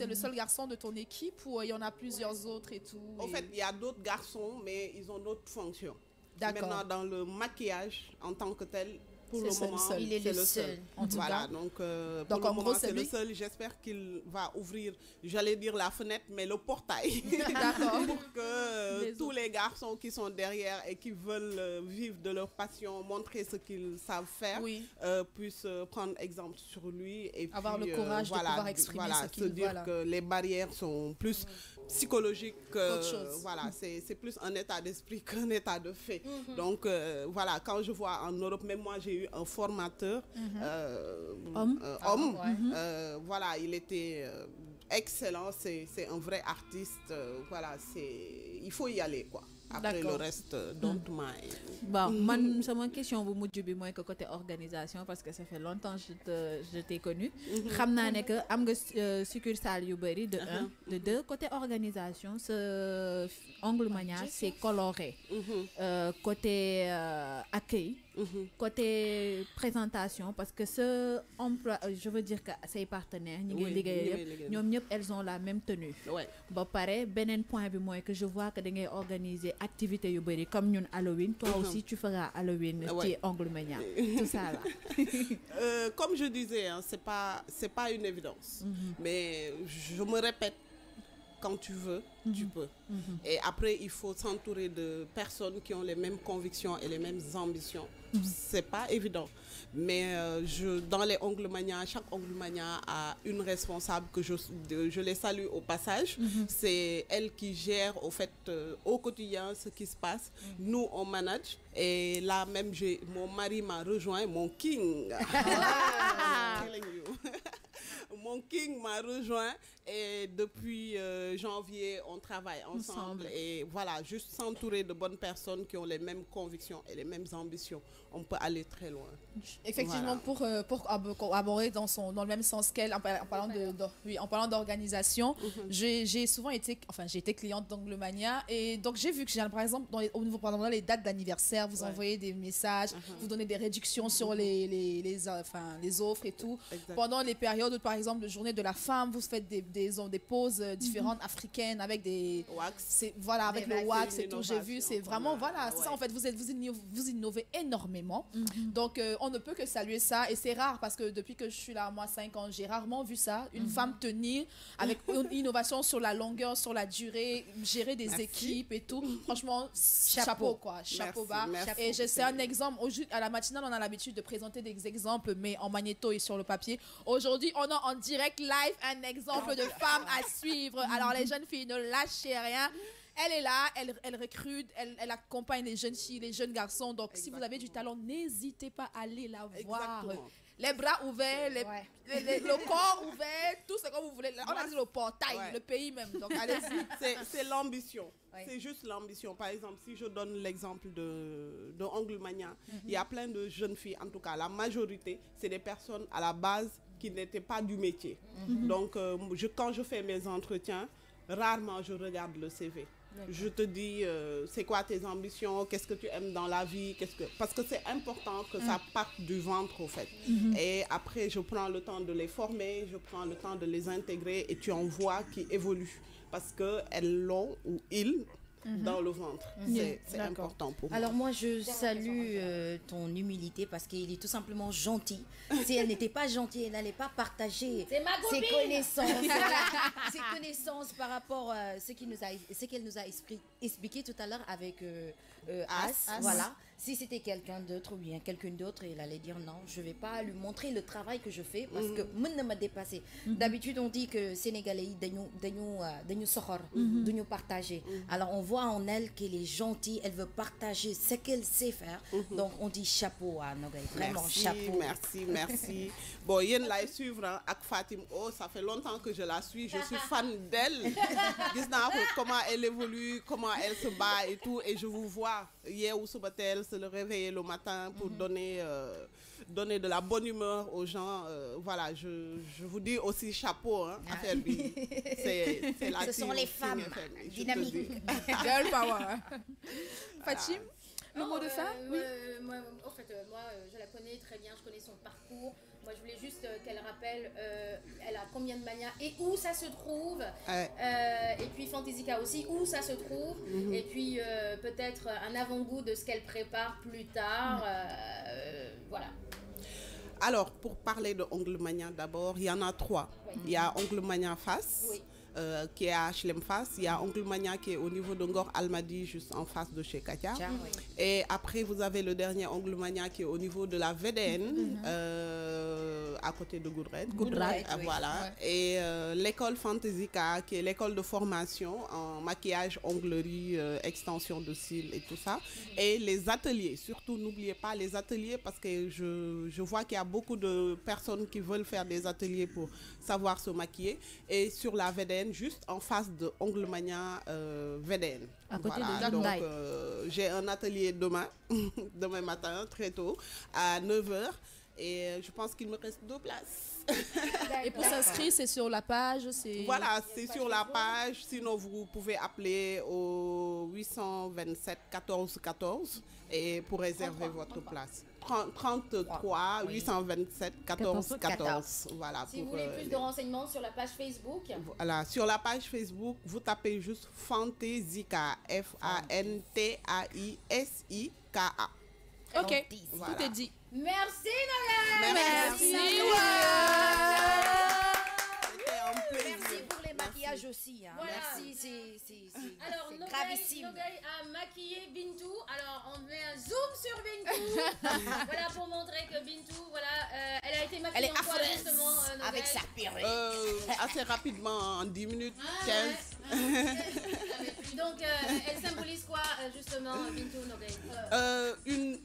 le seul garçon de ton équipe ou il y en a plusieurs autres et tout? En fait, il y a d'autres garçons, mais ils ont d'autres fonctions. D'accord. Maintenant, dans le maquillage, en tant que tel, pour C'est le le moment, seul. Il est c'est le le seul. seul. En tout Voilà, cas. donc, Donc, pour le en gros, moment, c'est c'est le lui. seul. J'espère qu'il va ouvrir, j'allais dire la fenêtre, mais le portail. D'accord. Pour que tous les garçons qui sont derrière et qui veulent vivre de leur passion, montrer ce qu'ils savent faire, Oui. puissent prendre exemple sur lui et Avoir puis, le courage de pouvoir exprimer voilà, ce qu'il se dire voilà. que les barrières sont plus psychologiques Qu'autre chose. voilà, c'est plus un état d'esprit qu'un état de fait. Donc voilà, quand je vois en Europe, même moi j'ai eu un formateur homme, voilà, il était excellent, c'est un vrai artiste, voilà, il faut y aller quoi. Après le D'accord. reste, don't mind. Bon, man, sama question bu mujj bi mooy que côté organisation parce que ça fait longtemps que je t'ai connu. Xam naa ne que am nga succursale yu bëri de un, de deux. Côté organisation, ce Ongle Mania c'est coloré. Côté accueil, côté présentation parce que ce emploi, je veux dire que say partenaires ñi ngi Oui, liggéey ñi ngi yëpp liggéey. ñoom ñëpp elles ont la même tenue. Ouais. Ba pare beneen point bi mooy que je vois que da ngay organiser activité yu bëri comme ñun Halloween. Toi aussi tu feras Halloween ci Ouais. Ongle Mania. Tout ça là. Comme je disais, hein, c'est pas une évidence. Mais je me répète, quand tu veux, tu peux. Et après, il faut s'entourer de personnes qui ont les mêmes convictions et les mêmes ambitions. C'est pas évident. Mais dans les Ongles Mania, chaque Ongle Mania a une responsable que je les salue au passage. C'est elle qui gère au fait au quotidien ce qui se passe. Nous, on manage. Et là même, mon mari m'a rejoint, mon king. I'm telling you. mon king m'a rejoint et depuis janvier, on travaille ensemble. Et voilà, juste s'entourer de bonnes personnes qui ont les mêmes convictions et les mêmes ambitions, on peut aller très loin. Effectivement, pour aborder dans le même sens qu'elle, en parlant d'organisation, j'ai souvent été, j'ai été cliente d'Anglemania et donc j'ai vu que par exemple, au niveau, pendant les dates d'anniversaire, vous envoyez des messages, vous donnez des réductions sur les offres et tout. Exact. Pendant les périodes, par exemple, de journée de la femme, vous faites des poses différentes africaines avec des wax. Avec le wax et tout. J'ai vu, c'est vraiment, ouais. c'est ça en fait, vous innovez énormément. Donc, on ne peut que saluer ça et c'est rare parce que depuis que je suis là, moi, 5 ans, j'ai rarement vu ça. Une femme tenir avec une innovation sur la longueur, sur la durée, gérer des équipes et tout. Franchement, chapeau quoi, chapeau bas. Et c'est un exemple. À la matinale, on a l'habitude de présenter des exemples, mais en magnéto et sur le papier. Aujourd'hui, on a en direct live un exemple de femme à suivre. Alors, les jeunes filles, ne lâchez rien. Elle est là, elle recrute, elle accompagne les jeunes filles, les jeunes garçons. Donc, si vous avez du talent, n'hésitez pas à aller la voir. Exactement. Les bras ouverts, le corps ouvert, tout ce que vous voulez. On a dit le portail, le pays même. Donc, allez-y. C'est l'ambition. Ouais. C'est juste l'ambition. Par exemple, si je donne l'exemple de Anglemania, il y a plein de jeunes filles, en tout cas, la majorité, c'est des personnes à la base qui n'étaient pas du métier. Donc, quand je fais mes entretiens, rarement je regarde le CV. Je te dis, c'est quoi tes ambitions, qu'est-ce que tu aimes dans la vie, parce que c'est important que ça parte du ventre, au fait. Et après, je prends le temps de les former, je prends le temps de les intégrer et tu en vois qui évoluent parce qu'elles l'ont ou ils dans le ventre. C'est important pour moi. Alors moi, je salue ton humilité parce qu'il est tout simplement gentil. Si elle n'était pas gentille, elle n'allait pas partager ses connaissances, ses connaissances par rapport à ce qu'elle nous a expliqué tout à l'heure avec As. Voilà. Si c'était quelqu'un d'autre ou bien quelqu'un d'autre, elle allait dire non, je ne vais pas lui montrer le travail que je fais parce que moi ne m'a dépassé. D'habitude, on dit que Sénégalais, dañu soxor, dañu partager. Alors on voit en elle qu'elle est gentille, elle veut partager ce qu'elle sait faire. Donc on dit chapeau à Nogay, vraiment chapeau. Merci. Bon, Yen la suivre avec Fatim O, ça fait longtemps que je la suis, je suis fan d'elle. Comment elle évolue, comment elle se bat et tout, et je vous vois hier ou Subatel se le réveiller le matin pour donner de la bonne humeur aux gens. Voilà, je vous dis aussi chapeau, hein, affaire bi. C'est la Ce sont les femmes dynamiques. Girl power. Fatim, le mot de fin? Oui. Moi, je la connais très bien, je connais son parcours. Moi, je voulais juste qu'elle rappelle, elle a combien de manias et où ça se trouve. Et puis Fantaisica aussi, où ça se trouve. Et puis peut-être un avant-goût de ce qu'elle prépare plus tard. Voilà. Alors, pour parler de Anglemania d'abord, il y en a 3. Il y a Anglemania Face. Qui est à HLM Face. Il y a Anglemania qui est au niveau de Ngor Almadi, juste en face de chez Katia. Et après, vous avez le dernier Anglemania qui est au niveau de la VDN, à côté de Goodred. Voilà. Et l'école Fantaisica, qui est l'école de formation en maquillage, onglerie, extension de cils et tout ça. Et les ateliers, surtout n'oubliez pas les ateliers parce que je vois qu'il y a beaucoup de personnes qui veulent faire des ateliers pour savoir se maquiller. Et sur la VDN, juste en face de Anglemania VDN. À côté voilà, de donc j'ai un atelier demain matin, très tôt, à 9h. Et je pense qu'il me reste 2 places. Et pour s'inscrire, c'est sur la page? Voilà, c'est sur la page. Sinon, vous pouvez appeler au 827 14 14 et pour réserver votre place. 33 827 14 14. Voilà. Si vous voulez plus de renseignements sur la page Facebook. Voilà, sur la page Facebook, vous tapez juste Fantaisica, Fantaisika. Ok, voilà. Tout est dit. Merci Nogay. Merci. Merci pour les maquillages aussi. Hein. Voilà. Merci, c'est Alors, gravissime. Nogay a maquillé Bintou. Alors, on met un zoom sur Bintou. Voilà, pour montrer que Bintou, voilà, elle a été Elle est affreuse avec sa perruque. Assez rapidement, en 10 minutes, 15. Donc, elle symbolise quoi, justement, Bintou Nogay?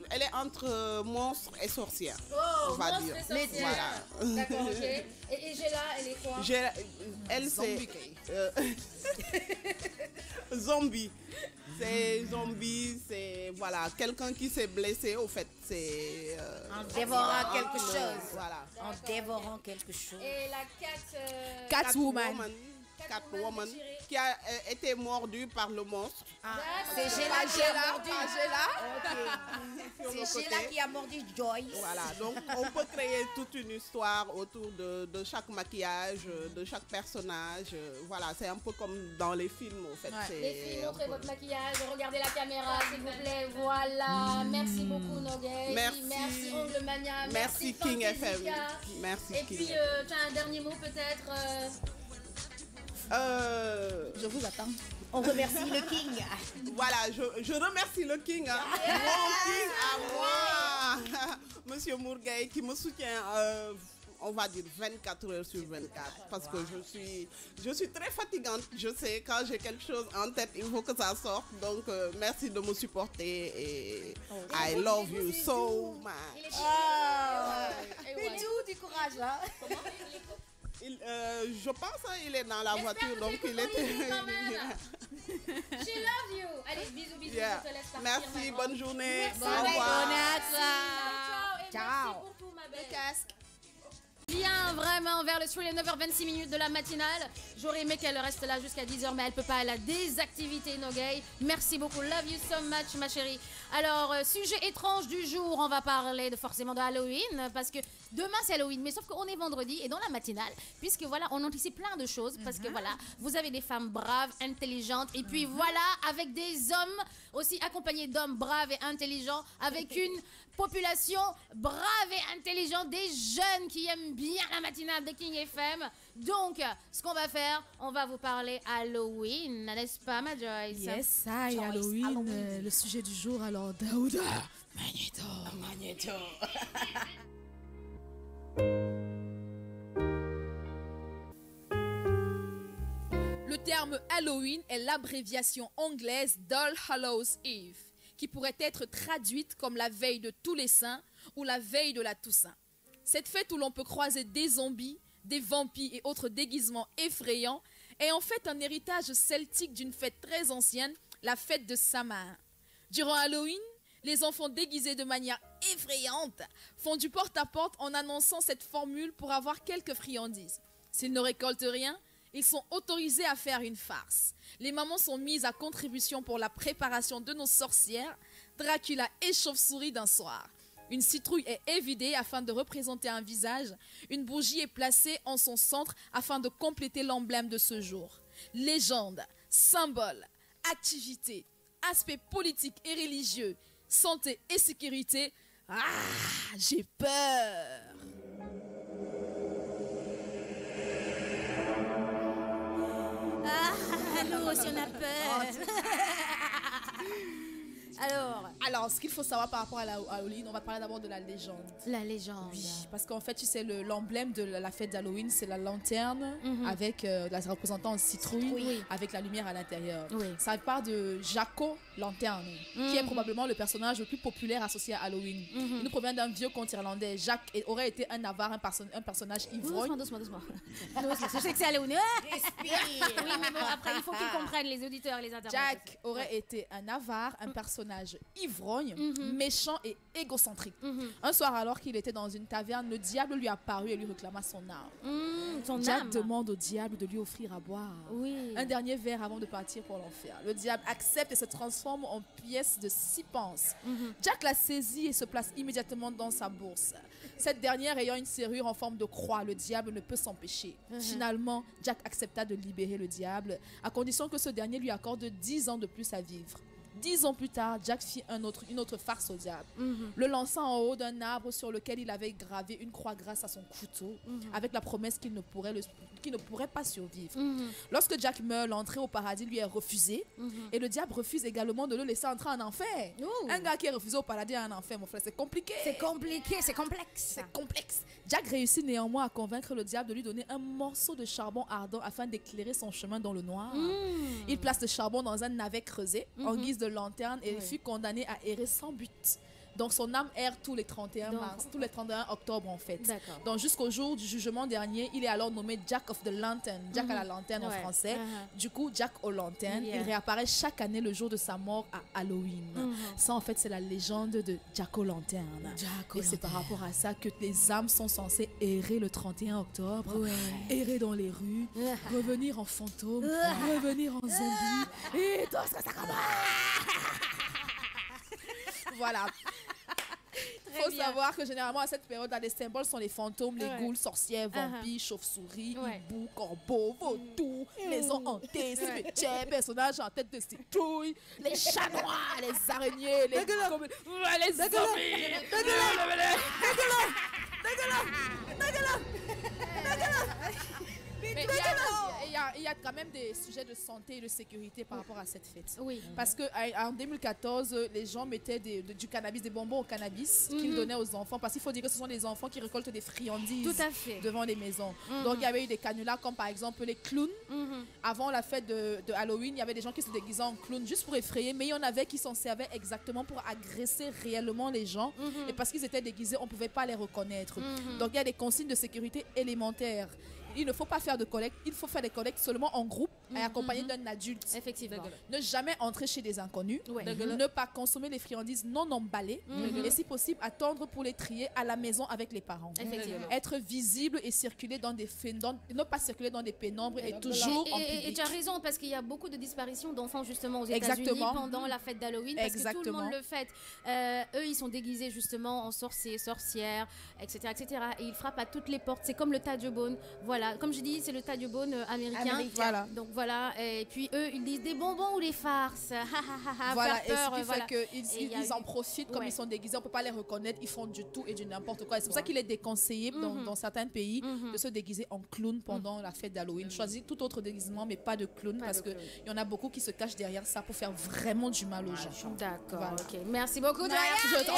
Elle est entre monstre et sorcière. Oh, on va monstre dire. et sorcière. Voilà. D'accord, ok. Et Géla, elle est quoi? Elle, c'est... zombie. C'est zombie, c'est voilà, quelqu'un qui s'est blessé, au fait, c'est... en dévorant quelque chose. Voilà. En dévorant quelque chose. Et la Catwoman. Catwoman, qui a été mordue par le monstre. C'est Géla qui a mordu. C'est Géla qui a mordu Joyce. Voilà, donc on peut créer toute une histoire autour de chaque maquillage, de chaque personnage. Voilà, c'est un peu comme dans les films, en fait. Ouais. Les filles, montrez votre maquillage, regardez la caméra, s'il vous plaît. Voilà, merci beaucoup, Nogay. Merci Ongle Mania. Merci King FM. Merci Et King. puis, tu as un dernier mot peut-être Je vous attends. On remercie le King. Voilà, je remercie le King. Hein. Mon King à moi. Monsieur Mourgueil qui me soutient, on va dire 24 heures sur 24. Parce que je suis très fatigante. Je sais, quand j'ai quelque chose en tête, il faut que ça sorte. Donc, merci de me supporter. Et I love you so much. Bintou, du courage là. Je pense qu'il est dans la voiture, donc il était... She love you. Allez, bisous, bisous, Yeah. je te laisse partir. Merci, maintenant. bonne journée. Merci, Au revoir. Ciao. Merci pour tout, ma belle. Bien, vraiment, vers le soir, les 9h26 de la matinale. J'aurais aimé qu'elle reste là jusqu'à 10h, mais elle peut pas. Elle a des activités, Nogay. Merci beaucoup. Love you so much, ma chérie. Alors, sujet étrange du jour, on va parler forcément de Halloween, parce que demain c'est Halloween, mais sauf qu'on est vendredi et dans la matinale, puisque voilà, on anticipe plein de choses, parce que voilà, vous avez des femmes braves, intelligentes, et puis voilà, avec des hommes aussi accompagnés d'hommes braves et intelligents, avec une population brave et intelligente, des jeunes qui aiment bien la matinale de King FM. Donc, ce qu'on va faire, on va vous parler Halloween, n'est-ce pas, ma Joyce? Yes, ça, et Halloween, le sujet du jour, alors, Daouda Magneto. Le terme Halloween est l'abréviation anglaise d'All Hallows Eve, qui pourrait être traduite comme la veille de tous les saints ou la veille de la Toussaint. Cette fête où l'on peut croiser des zombies, des vampires et autres déguisements effrayants est en fait un héritage celtique d'une fête très ancienne, la fête de Samhain. Durant Halloween, les enfants déguisés de manière effrayante font du porte-à-porte en annonçant cette formule pour avoir quelques friandises. S'ils ne récoltent rien, ils sont autorisés à faire une farce. Les mamans sont mises à contribution pour la préparation de nos sorcières, Dracula et chauve-souris d'un soir. Une citrouille est évidée afin de représenter un visage. Une bougie est placée en son centre afin de compléter l'emblème de ce jour. Légende, symbole, activité, aspect politique et religieux, santé et sécurité. Ah, j'ai peur. Allô, si on a peur. Alors, ce qu'il faut savoir par rapport à Halloween, on va parler d'abord de la légende. La légende. Oui, parce qu'en fait, tu sais, l'emblème de la fête d'Halloween, c'est la lanterne avec la représentant en citrouille, avec la lumière à l'intérieur. Oui. Ça part de Jaco Lanterne, qui est probablement le personnage le plus populaire associé à Halloween. Il nous provient d'un vieux conte irlandais. Jacques aurait été un avare, un personnage ivrogne. Doucement. Je sais que c'est Halloween. Oui, mais bon, après, il faut qu'ils comprennent, les auditeurs et les internautes. Jack aurait été un avare, un personnage ivrogne, méchant et égocentrique. Un soir, alors qu'il était dans une taverne, le diable lui apparut et lui réclama son âme. Jack demande au diable de lui offrir à boire un dernier verre avant de partir pour l'enfer. Le diable accepte et se transforme en pièce de 6 pence. Jack la saisit et se place immédiatement dans sa bourse. Cette dernière ayant une serrure en forme de croix, le diable ne peut s'empêcher. Finalement, Jack accepta de libérer le diable à condition que ce dernier lui accorde 10 ans de plus à vivre. 10 ans plus tard, Jack fit une autre farce au diable, le lançant en haut d'un arbre sur lequel il avait gravé une croix grâce à son couteau, avec la promesse qu'il ne pourrait pas survivre. Lorsque Jack meurt, l'entrée au paradis lui est refusée, et le diable refuse également de le laisser entrer en enfer. Un gars qui est refusé au paradis et en enfer, mon frère, c'est compliqué. C'est compliqué, c'est complexe. C'est complexe. Jack réussit néanmoins à convaincre le diable de lui donner un morceau de charbon ardent afin d'éclairer son chemin dans le noir. Il place le charbon dans un navet creusé en guise de lanterne et fut condamné à errer sans but. Donc son âme erre tous les 31 octobre en fait. Donc jusqu'au jour du jugement dernier, il est alors nommé Jack of the Lantern, Jack à la lanterne en français. Du coup, Jack aux lanternes, il réapparaît chaque année le jour de sa mort à Halloween. Ça en fait, c'est la légende de Jack aux lanternes. Et c'est par rapport à ça que les âmes sont censées errer le 31 octobre, errer dans les rues, revenir en fantôme, revenir en zombie et tout ce que ça commence. Voilà. Il faut savoir que généralement à cette période, les symboles sont les fantômes, les ghouls, sorcières, vampires, chauves-souris, hiboux, corbeaux, vautours, maisons hantées, cimetières, personnages en tête de citrouille, les chats noirs, les araignées, les zombies. Mais il y a quand même des sujets de santé et de sécurité par rapport à cette fête. Parce qu'en 2014, les gens mettaient du cannabis, des bonbons au cannabis qu'ils donnaient aux enfants. Parce qu'il faut dire que ce sont des enfants qui récoltent des friandises devant les maisons. Donc il y avait eu des canulars comme par exemple les clowns. Avant la fête de Halloween, il y avait des gens qui se déguisaient en clowns juste pour effrayer. Mais il y en avait qui s'en servaient exactement pour agresser réellement les gens. Et parce qu'ils étaient déguisés, on ne pouvait pas les reconnaître. Donc il y a des consignes de sécurité élémentaires. Il ne faut pas faire de collecte, il faut faire des collectes seulement en groupe et accompagné d'un adulte. Effectivement. Ne jamais entrer chez des inconnus, ne pas consommer les friandises non emballées et si possible attendre pour les trier à la maison avec les parents. Être visible et circuler dans des ne pas circuler dans des pénombres et toujours en public. Et tu as raison parce qu'il y a beaucoup de disparitions d'enfants justement aux États-Unis pendant la fête d'Halloween parce que tout le monde le fête. Eux ils sont déguisés justement en sorciers, sorcières, etc., etc. Et ils frappent à toutes les portes. C'est comme le Tajebone. Voilà. Comme je dis, c'est le Tajebone américain. Voilà. Donc voilà. Et puis eux, ils disent des bonbons ou des farces. Voilà. Et ce qui fait qu'ils en profitent comme ils sont déguisés. On ne peut pas les reconnaître. Ils font du tout et du n'importe quoi. Et c'est pour ça qu'il est déconseillé dans certains pays de se déguiser en clown pendant la fête d'Halloween. Choisir tout autre déguisement, mais pas de clown parce qu'il y en a beaucoup qui se cachent derrière ça pour faire vraiment du mal aux gens. D'accord. Voilà. Ok. Merci beaucoup. Je t'en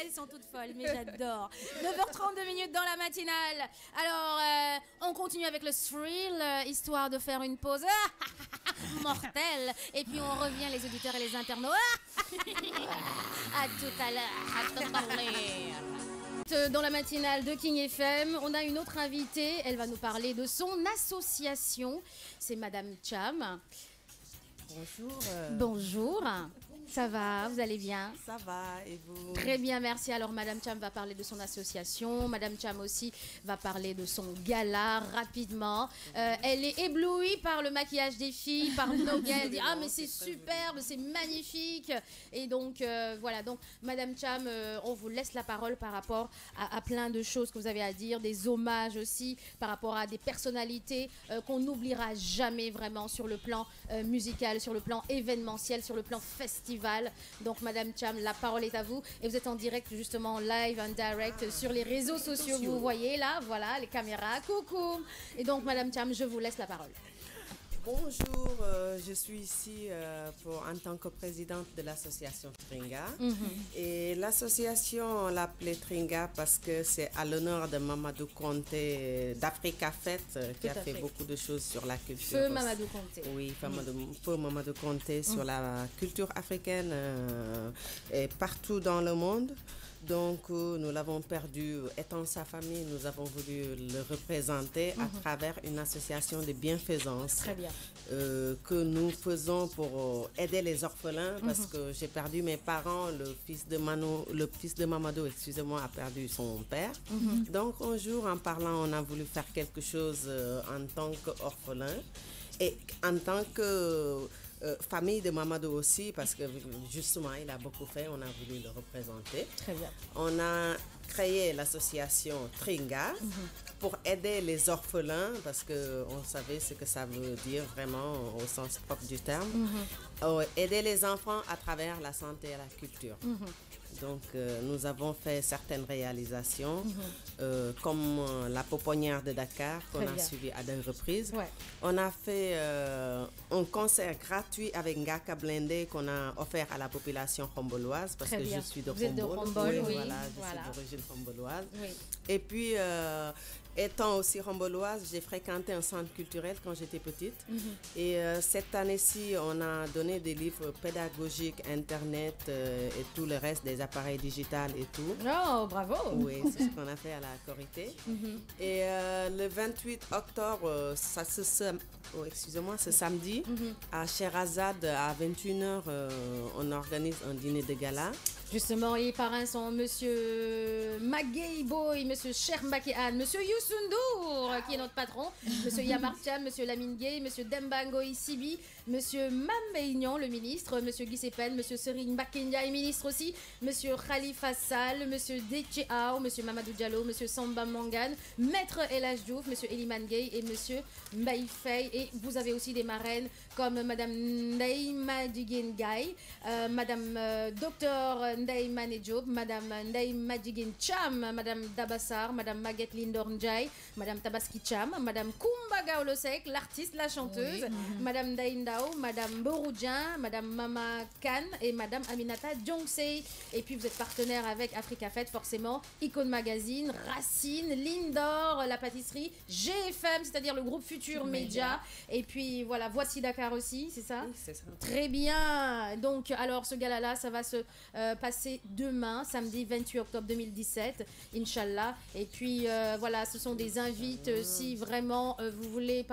Elles sont toutes folles, mais j'adore. 9h32 minutes dans la matinale. Alors, on continue avec le thrill, histoire de faire une pause mortelle. Et puis, on revient, les auditeurs et les internautes. À tout à l'heure. Dans la matinale de King FM, on a une autre invitée. Elle va nous parler de son association. C'est Madame Cham. Bonjour. Bonjour. Ça va, vous allez bien? Ça va, et vous? Très bien, merci. Alors, Madame Cham va parler de son association. Madame Cham aussi va parler de son gala rapidement. Elle est éblouie par le maquillage des filles, par nos gars. Elle dit, ah, mais c'est superbe, c'est magnifique. Et donc, voilà. Donc, Madame Cham, on vous laisse la parole par rapport à plein de choses que vous avez à dire, des hommages aussi, par rapport à des personnalités qu'on n'oubliera jamais vraiment sur le plan musical, sur le plan événementiel, sur le plan festival. Donc Madame Cham, la parole est à vous et vous êtes en direct justement live en direct sur les réseaux sociaux. Vous voyez là, voilà les caméras, coucou. Et donc Madame Cham, je vous laisse la parole. Bonjour, je suis ici en tant que présidente de l'association Tringa. Et l'association, on l'appelait Tringa parce que c'est à l'honneur de Mamadou Konté d'Africa Fête qui a fait beaucoup de choses sur la culture. Feu Mamadou Konté. Oui, Feu Mamadou Konté sur la culture africaine et partout dans le monde. Donc, nous l'avons perdu. Étant sa famille, nous avons voulu le représenter à travers une association de bienfaisance. Très bien. Que nous faisons pour aider les orphelins parce que j'ai perdu mes parents. Le fils de Mamadou, excusez-moi, a perdu son père. Donc, un jour, en parlant, on a voulu faire quelque chose en tant qu'orphelin et en tant que famille de Mamadou aussi, parce que justement, il a beaucoup fait, on a voulu le représenter. Très bien. On a créé l'association Tringa pour aider les orphelins, parce qu'on savait ce que ça veut dire vraiment au sens propre du terme. Aider les enfants à travers la santé et la culture. Donc, nous avons fait certaines réalisations, comme la pouponnière de Dakar, qu'on a suivi à 2 reprises. Ouais. On a fait un concert gratuit avec Ngaka Blindé qu'on a offert à la population khomboloise, parce que je suis de Vous êtes de Khombole. Khombole, oui. Voilà, je suis d'origine khomboloise. Oui. Et puis, étant aussi khomboloise, j'ai fréquenté un centre culturel quand j'étais petite. Et cette année-ci, on a donné des livres pédagogiques, Internet et tout le reste, des appareils digitales et tout. Oh, bravo! Oui, c'est ce qu'on a fait à la Corité. Et le 28 octobre, ce samedi, à Sherazade, à 21h, on organise un dîner de gala. Justement, les parrains sont Monsieur Magay Boy, Monsieur Chermbake Anne, Monsieur Youssoundour, qui est notre patron, Monsieur Yamartian, Monsieur Lamine Gay, Monsieur Dembango Isibi, Monsieur Mambeignan, le ministre, Monsieur Guy Sepen, Monsieur Serine Bakenya, ministre aussi, Monsieur Khalifa Sall, Monsieur Decheao, Monsieur Mamadou Diallo, Monsieur Samba Mangan, Maître El Hadj Diouf, Monsieur Eliman Gay et Monsieur Mbaye Faye. Et vous avez aussi des marraines comme Madame Ndaïma Diguen Gaye, Madame Docteur Ndaïma Nedjob, Madame Ndaïma Diguen Cham, Madame Dabassar, Madame Maguette Lindor Ndjaye, Madame Tabaski Cham, Madame Koumba Gaolosek, l'artiste, la chanteuse, Madame Daïndao, Madame Boroudian, Madame Mama Khan et Madame Aminata Djongsei. Et puis vous êtes partenaire avec Africa Fête, forcément, Icône Magazine, Racine, Lindor, la pâtisserie, GFM, c'est-à-dire le groupe Futur Média. Et puis voilà, Voici Dakar aussi, c'est ça? Oui, c'est ça. Très bien. Donc, alors, ce gala-là, ça va se passer demain, samedi 28 octobre 2017, Inch'Allah. Et puis, voilà, ce sont des invites. Si vraiment vous voulez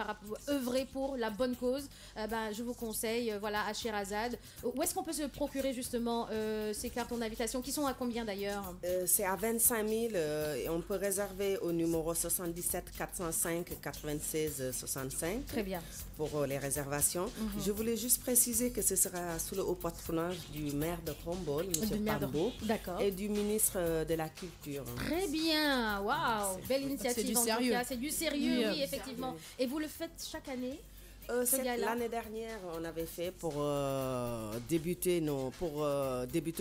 œuvrer pour la bonne cause, je vous conseille, voilà, à Sherazade. Où est-ce qu'on peut se procurer, justement, ces cartons d'invitation, qui sont à combien, d'ailleurs? C'est à 25 000 et on peut réserver au numéro 77 405 96 65. Très bien. Pour les réservations. Je voulais juste préciser que ce sera sous le haut patronage du maire de Khombole, M. Pambo, et du ministre de la Culture. Très bien, waouh, belle initiative. C'est du sérieux. C'est du sérieux, oui, effectivement. Et vous le faites chaque année? L'année dernière, on avait fait pour débuter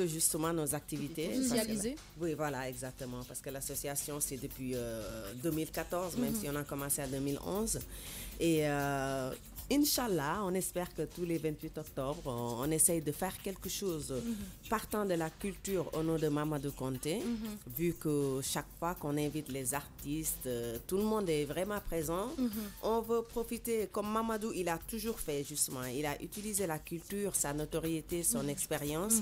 justement nos activités. Initialiser. Oui, voilà, exactement. Parce que l'association, c'est depuis 2014, même si on a commencé en 2011. Et Inch'Allah, on espère que tous les 28 octobre, on essaye de faire quelque chose partant de la culture au nom de Mamadou Konté, vu que chaque fois qu'on invite les artistes, tout le monde est vraiment présent. On veut profiter, comme Mamadou, il a toujours fait justement, il a utilisé la culture, sa notoriété, son expérience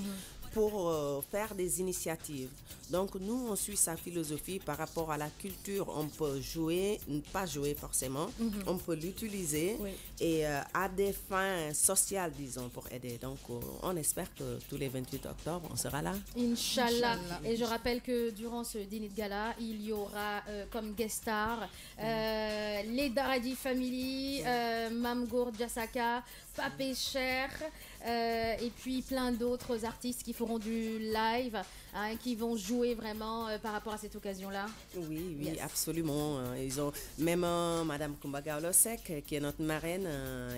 pour faire des initiatives. Donc nous, on suit sa philosophie par rapport à la culture. On peut jouer, pas jouer forcément, on peut l'utiliser et à des fins sociales, disons, pour aider. Donc on espère que tous les 28 octobre, on sera là. Inch'Allah. Et je rappelle que durant ce dîner de gala, il y aura comme guest star les Daradi Family, Mamgour Djassaka, Papé Cher, et puis plein d'autres artistes qui feront du live, qui vont jouer vraiment par rapport à cette occasion-là. Oui, yes. Absolument. Ils ont même Madame Kumbaga Olosek, qui est notre marraine,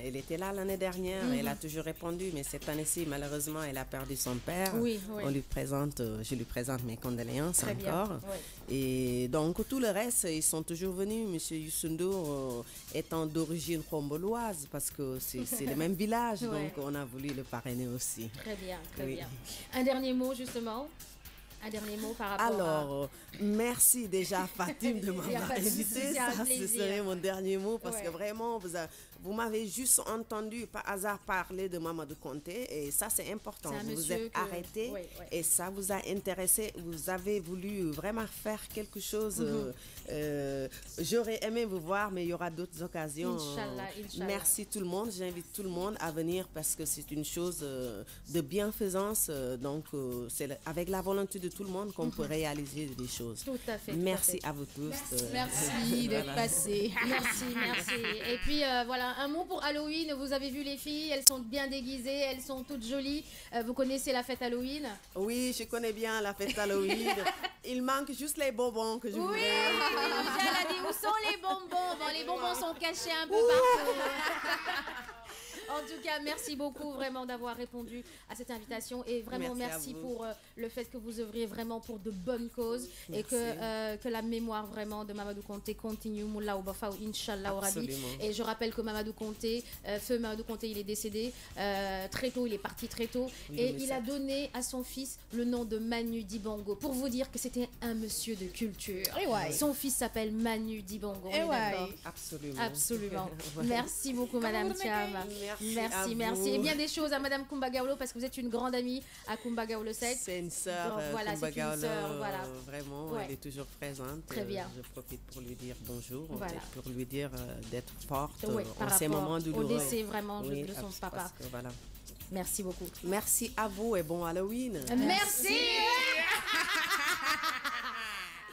elle était là l'année dernière, elle a toujours répondu, mais cette année-ci, malheureusement, elle a perdu son père. Oui. Je lui présente mes condoléances. Très encore. Bien. Oui. Et donc, tout le reste, ils sont toujours venus. Monsieur Youssoundour étant d'origine khomboloise, parce que c'est le même village, donc on a voulu le parrainer aussi. Très bien, très bien. Un dernier mot, justement. Un dernier mot par rapport Alors, merci déjà Fatim de m'avoir invité. Ça, ce serait mon dernier mot parce que vraiment, vous m'avez juste entendu par hasard parler de Mamadou Konté et ça, c'est important. Vous vous êtes arrêté et ça vous a intéressé. Vous avez voulu vraiment faire quelque chose. J'aurais aimé vous voir, mais il y aura d'autres occasions. Inch'Allah. Merci tout le monde. J'invite tout le monde à venir parce que c'est une chose de bienfaisance. Donc, c'est avec la volonté de tout le monde qu'on peut réaliser des choses. Tout à fait. Merci à vous tous. Merci d'être passé. Merci. Et puis voilà, un mot pour Halloween. Vous avez vu les filles, elles sont bien déguisées, elles sont toutes jolies. Vous connaissez la fête Halloween? Oui, je connais bien la fête Halloween. Il manque juste les bonbons que je voudrais. Elle a dit où sont les bonbons? Bon, les bonbons sont cachés un peu partout. En tout cas, merci beaucoup vraiment d'avoir répondu à cette invitation et vraiment merci pour le fait que vous œuvriez vraiment pour de bonnes causes et que la mémoire vraiment de Mamadou Konté continue. Moula ou Bafa ou Inch'Allah au Rabbi. Et je rappelle que Mamadou Konté, feu Mamadou Konté, il est décédé très tôt, il est parti très tôt et il a donné à son fils le nom de Manu Dibango pour vous dire que c'était un monsieur de culture. Son fils s'appelle Manu Dibango. Absolument. Absolument. Merci beaucoup, Madame Thiam. Merci. Et bien des choses à Madame Kumba Gawlo parce que vous êtes une grande amie à Kumba Gawlo 7. C'est une sœur. Voilà, Kumba c'est une sœur. Voilà. Vraiment, elle est toujours présente. Très bien. Je profite pour lui dire bonjour, Voilà. pour lui dire d'être forte par en ces rapport moments douloureux. au décès vraiment de son papa. Parce que, voilà. Merci beaucoup. Merci à vous et bon Halloween. Merci.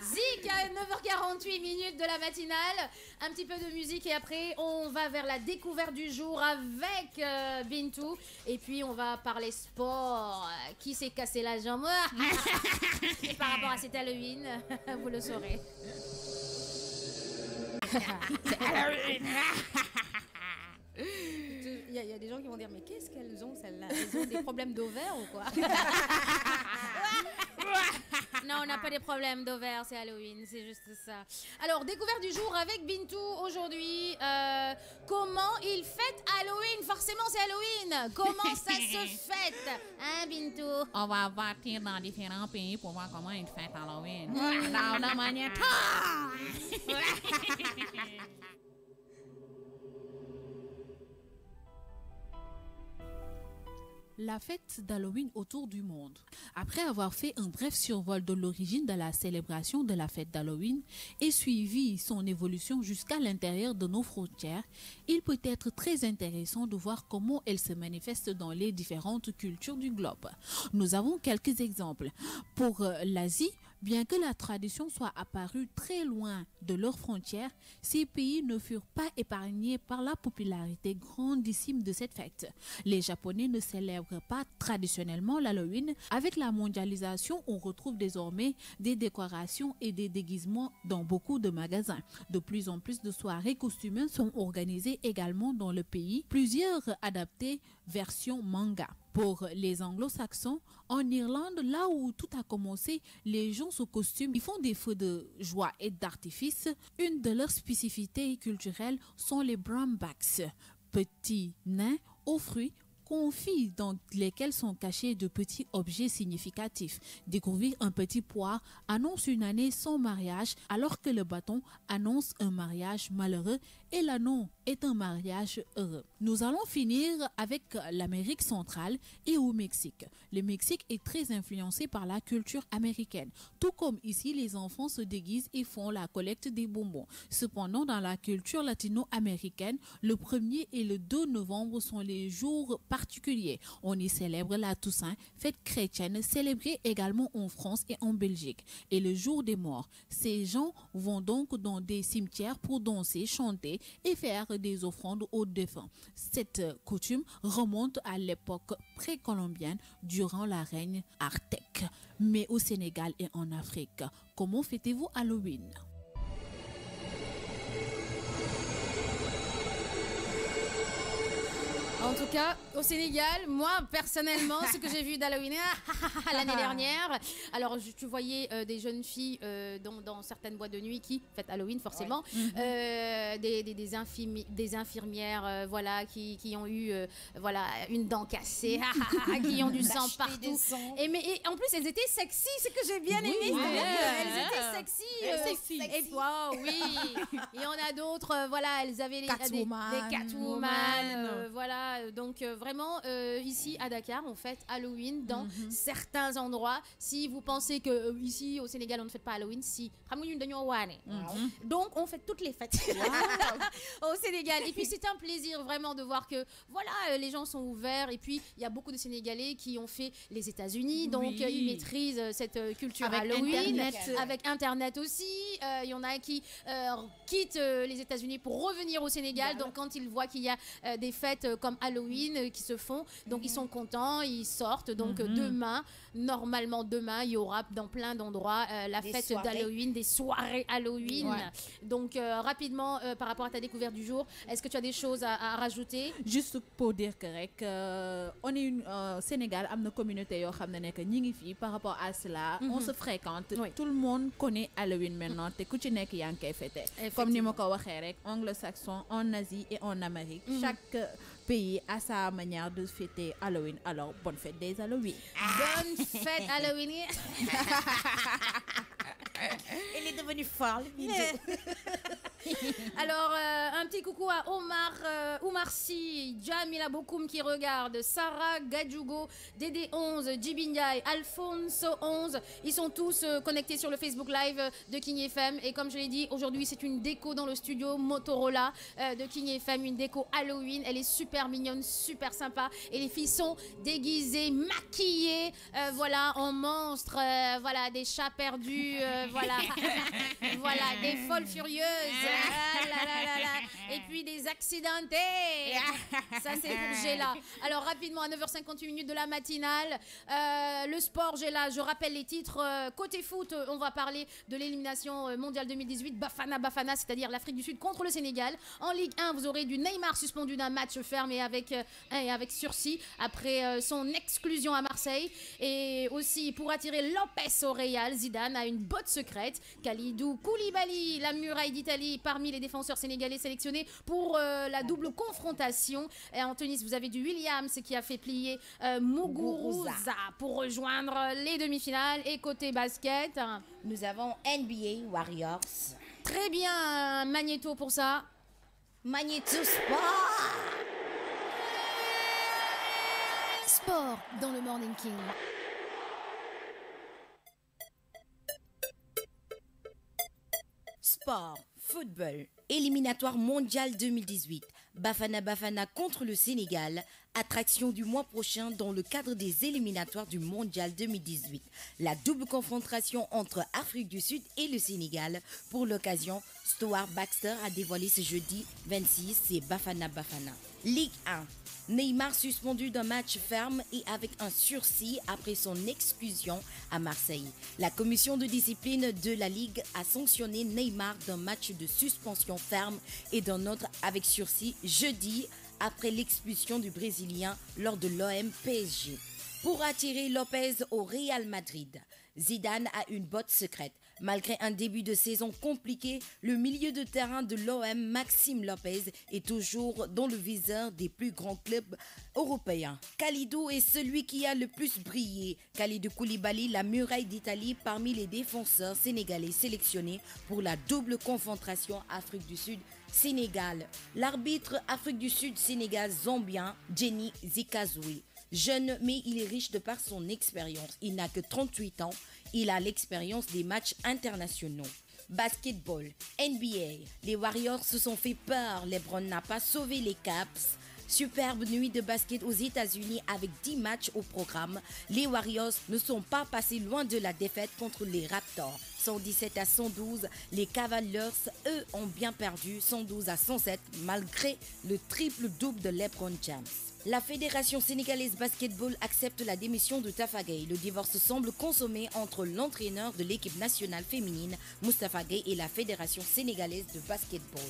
Zik à 9h48 minutes de la matinale, un petit peu de musique et après on va vers la découverte du jour avec Bintou et puis on va parler sport. Qui s'est cassé la jambe par rapport à cet Halloween, vous le saurez. C'est Halloween. Il y a des gens qui vont dire mais qu'est-ce qu'elles ont celles-là? Elles ont des problèmes d'ovaires ou quoi? Non, on n'a pas des problèmes d'ovaires, c'est Halloween, c'est juste ça. Alors, découverte du jour avec Bintou aujourd'hui. Comment il fête Halloween? Forcément, c'est Halloween. Comment ça se fête? Hein, Bintou? On va partir dans différents pays pour voir comment ils fêtent Halloween. Dans la manière... La fête d'Halloween autour du monde. Après avoir fait un bref survol de l'origine de la célébration de la fête d'Halloween et suivi son évolution jusqu'à l'intérieur de nos frontières, il peut être très intéressant de voir comment elle se manifeste dans les différentes cultures du globe. Nous avons quelques exemples. Pour l'Asie, bien que la tradition soit apparue très loin de leurs frontières, ces pays ne furent pas épargnés par la popularité grandissime de cette fête. Les Japonais ne célèbrent pas traditionnellement l'Halloween. Avec la mondialisation, on retrouve désormais des décorations et des déguisements dans beaucoup de magasins. De plus en plus de soirées costumées sont organisées également dans le pays, plusieurs adaptées version manga. Pour les anglo-saxons, en Irlande, là où tout a commencé, les gens se costument, ils font des feux de joie et d'artifice. Une de leurs spécificités culturelles sont les brambacks, petits nains aux fruits confits dans lesquels sont cachés de petits objets significatifs. Découvrir un petit poire annonce une année sans mariage, alors que le bâton annonce un mariage malheureux et l'anneau est un mariage heureux. Nous allons finir avec l'Amérique centrale et au Mexique. Le Mexique est très influencé par la culture américaine. Tout comme ici, les enfants se déguisent et font la collecte des bonbons. Cependant, dans la culture latino-américaine, le 1er et le 2 novembre sont les jours particuliers. On y célèbre la Toussaint, fête chrétienne célébrée également en France et en Belgique, et le jour des morts. Ces gens vont donc dans des cimetières pour danser, chanter et faire des offrandes aux défunts. Cette coutume remonte à l'époque précolombienne durant la règne Artek. Mais au Sénégal et en Afrique, comment fêtez-vous Halloween? En tout cas, au Sénégal, moi, personnellement, ce que j'ai vu d'Halloween l'année dernière, alors tu voyais des jeunes filles dans certaines boîtes de nuit qui fêtent Halloween, forcément, des infirmières voilà, qui ont eu voilà, une dent cassée, qui ont du sang partout. Et en plus, elles étaient sexy, c'est que j'ai bien aimé. Elles étaient sexy. Et wow, oui. Et on a d'autres, voilà, elles avaient des Catwoman, voilà. voilà, donc vraiment ici à Dakar, on fête Halloween dans certains endroits. Si vous pensez que ici au Sénégal on ne fête pas Halloween, si donc on fête toutes les fêtes au Sénégal. Et puis c'est un plaisir vraiment de voir que voilà, les gens sont ouverts. Et puis il y a beaucoup de Sénégalais qui ont fait les États-Unis, donc ils maîtrisent cette culture avec Halloween, Internet. avec Internet aussi. Il y en a qui quittent les États-Unis pour revenir au Sénégal. Donc quand ils voient qu'il y a des fêtes comme Halloween qui se font, donc ils sont contents, ils sortent. Donc normalement demain, il y aura dans plein d'endroits la fête d'Halloween, des soirées Halloween. Donc rapidement, par rapport à ta découverte du jour, est-ce que tu as des choses à rajouter? Juste pour dire que on est Sénégal, am na communauté yoo xam ne nekk ñi ngi fii par rapport à cela. On se fréquente. Tout le monde connaît Halloween maintenant te ku ci nekk yaa ngi koy fêter. Comme ni ma ko waxee rek, anglo-saxon, en Asie et en Amérique. Chaque pays a sa manière de fêter Halloween. Alors, bonne fête des Halloween. Bonne fête Halloween. Elle est devenue folle. Alors, un petit coucou à Omar Sy, Jamila Bokoum qui regarde, Sarah Gadjugo, Dédé 11, Djibindiaï, Alfonso 11. Ils sont tous connectés sur le Facebook Live de King FM. Et comme je l'ai dit, aujourd'hui, c'est une déco dans le studio Motorola de King FM, une déco Halloween. Elle est super mignonne, super sympa. Et les filles sont déguisées, maquillées, voilà, en monstres, voilà, des chats perdus, voilà, voilà, des folles furieuses. Et puis des accidentés. Ça c'est pour Géla. Alors rapidement à 9h58 minutes de la matinale, le sport Géla, je rappelle les titres. Côté foot, on va parler de l'élimination mondiale 2018 Bafana, c'est-à-dire l'Afrique du Sud contre le Sénégal. En Ligue 1, vous aurez du Neymar suspendu d'un match ferme et avec sursis après son exclusion à Marseille. Et aussi pour attirer Lopez au Real, Zidane a une botte secrète. Kalidou Koulibaly, la muraille d'Italie, parmi les défenseurs sénégalais sélectionnés pour la double confrontation. Et en tennis, vous avez du Williams qui a fait plier Muguruza pour rejoindre les demi-finales. Et côté basket, nous avons NBA Warriors. Très bien, Magneto pour ça. Magneto Sport. Sport dans le Morning King. Sport, football, éliminatoire mondial 2018. Bafana contre le Sénégal. Attraction du mois prochain dans le cadre des éliminatoires du mondial 2018. La double confrontation entre Afrique du Sud et le Sénégal. Pour l'occasion, Stuart Baxter a dévoilé ce jeudi 26, c'est Bafana. Ligue 1. Neymar suspendu d'un match ferme et avec un sursis après son exclusion à Marseille. La commission de discipline de la Ligue a sanctionné Neymar d'un match de suspension ferme et d'un autre avec sursis jeudi après l'expulsion du Brésilien lors de l'OM PSG. Pour attirer Lopez au Real Madrid, Zidane a une botte secrète. Malgré un début de saison compliqué, le milieu de terrain de l'OM, Maxime Lopez, est toujours dans le viseur des plus grands clubs européens. Kalidou est celui qui a le plus brillé. Kalidou Koulibaly, la muraille d'Italie, parmi les défenseurs sénégalais sélectionnés pour la double confrontation Afrique du Sud-Sénégal. L'arbitre Afrique du Sud-Sénégal zambien, Jenny Zikazoui. Jeune, mais il est riche de par son expérience. Il n'a que 38 ans. Il a l'expérience des matchs internationaux. Basketball, NBA. Les Warriors se sont fait peur. LeBron n'a pas sauvé les Caps. Superbe nuit de basket aux États-Unis avec 10 matchs au programme. Les Warriors ne sont pas passés loin de la défaite contre les Raptors. 117-112, les Cavaliers, eux, ont bien perdu 112-107 malgré le triple-double de LeBron James. La Fédération sénégalaise basketball accepte la démission de Tafa Gueye. Le divorce semble consommé entre l'entraîneur de l'équipe nationale féminine, Moustapha Gueye, et la Fédération sénégalaise de basketball.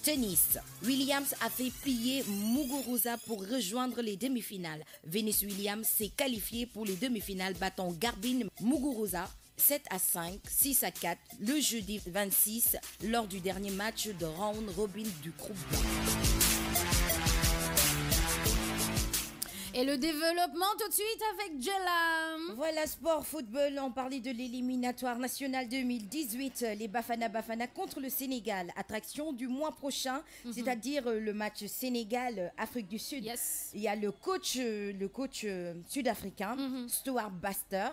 Tennis. Williams a fait plier Muguruza pour rejoindre les demi-finales. Venus Williams s'est qualifiée pour les demi-finales battant Garbine Muguruza 7-5, 6-4 le jeudi 26 lors du dernier match de round robin du groupe B. Et le développement tout de suite avec Jelam. Voilà, sport, football, on parlait de l'éliminatoire national 2018, les Bafana contre le Sénégal. Attraction du mois prochain, c'est-à-dire le match Sénégal-Afrique du Sud. Yes. Il y a le coach sud-africain, Stuart Baxter,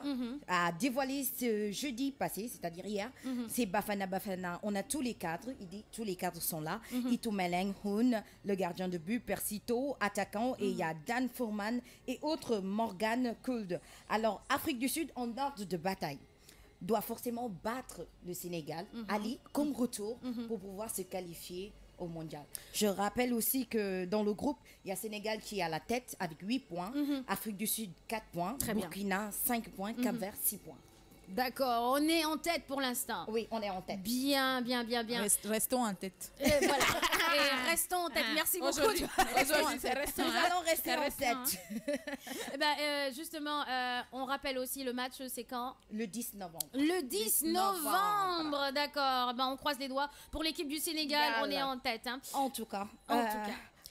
a dévoilé ce jeudi passé, c'est-à-dire hier, c'est Bafana. On a tous les cadres, il dit tous les cadres sont là. Itumeleng Hoon, le gardien de but, Persito, attaquant, et il y a Dan Foreman et autres Morgan Gould. Alors, Afrique du Sud en ordre de bataille doit forcément battre le Sénégal, Ali, comme retour, pour pouvoir se qualifier au mondial. Je rappelle aussi que dans le groupe, il y a Sénégal qui est à la tête avec 8 points, Afrique du Sud 4 points, Burkina 5 points, Cap-Vert 6 points. D'accord, on est en tête pour l'instant. Oui, on est en tête. Bien. Restons en tête. Et voilà. Et restons en tête. Merci beaucoup. Aujourd'hui, c'est restons. Nous allons rester en tête. Justement, on rappelle aussi le match, c'est quand? Le 10 novembre. Le 10 novembre, d'accord. On croise les doigts. Pour l'équipe du Sénégal, on est en tête. Hein. En tout cas.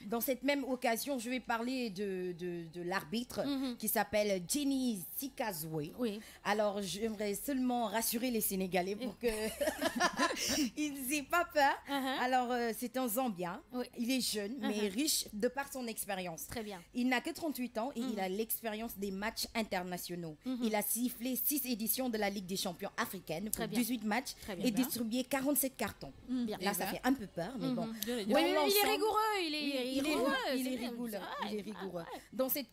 Dans cette même occasion, je vais parler de l'arbitre qui s'appelle Jenny Sikazwe. Oui. Alors, j'aimerais seulement rassurer les Sénégalais pour qu'ils n'aient pas peur. Alors, c'est un Zambien. Oui. Il est jeune, mais riche de par son expérience. Très bien. Il n'a que 38 ans et il a l'expérience des matchs internationaux. Il a sifflé 6 éditions de la Ligue des champions africaine pour 18 matchs et distribué 47 cartons. Là, ça fait un peu peur, mais bon. Oui, mais il est rigoureux. Il est rigoureux. Dans cette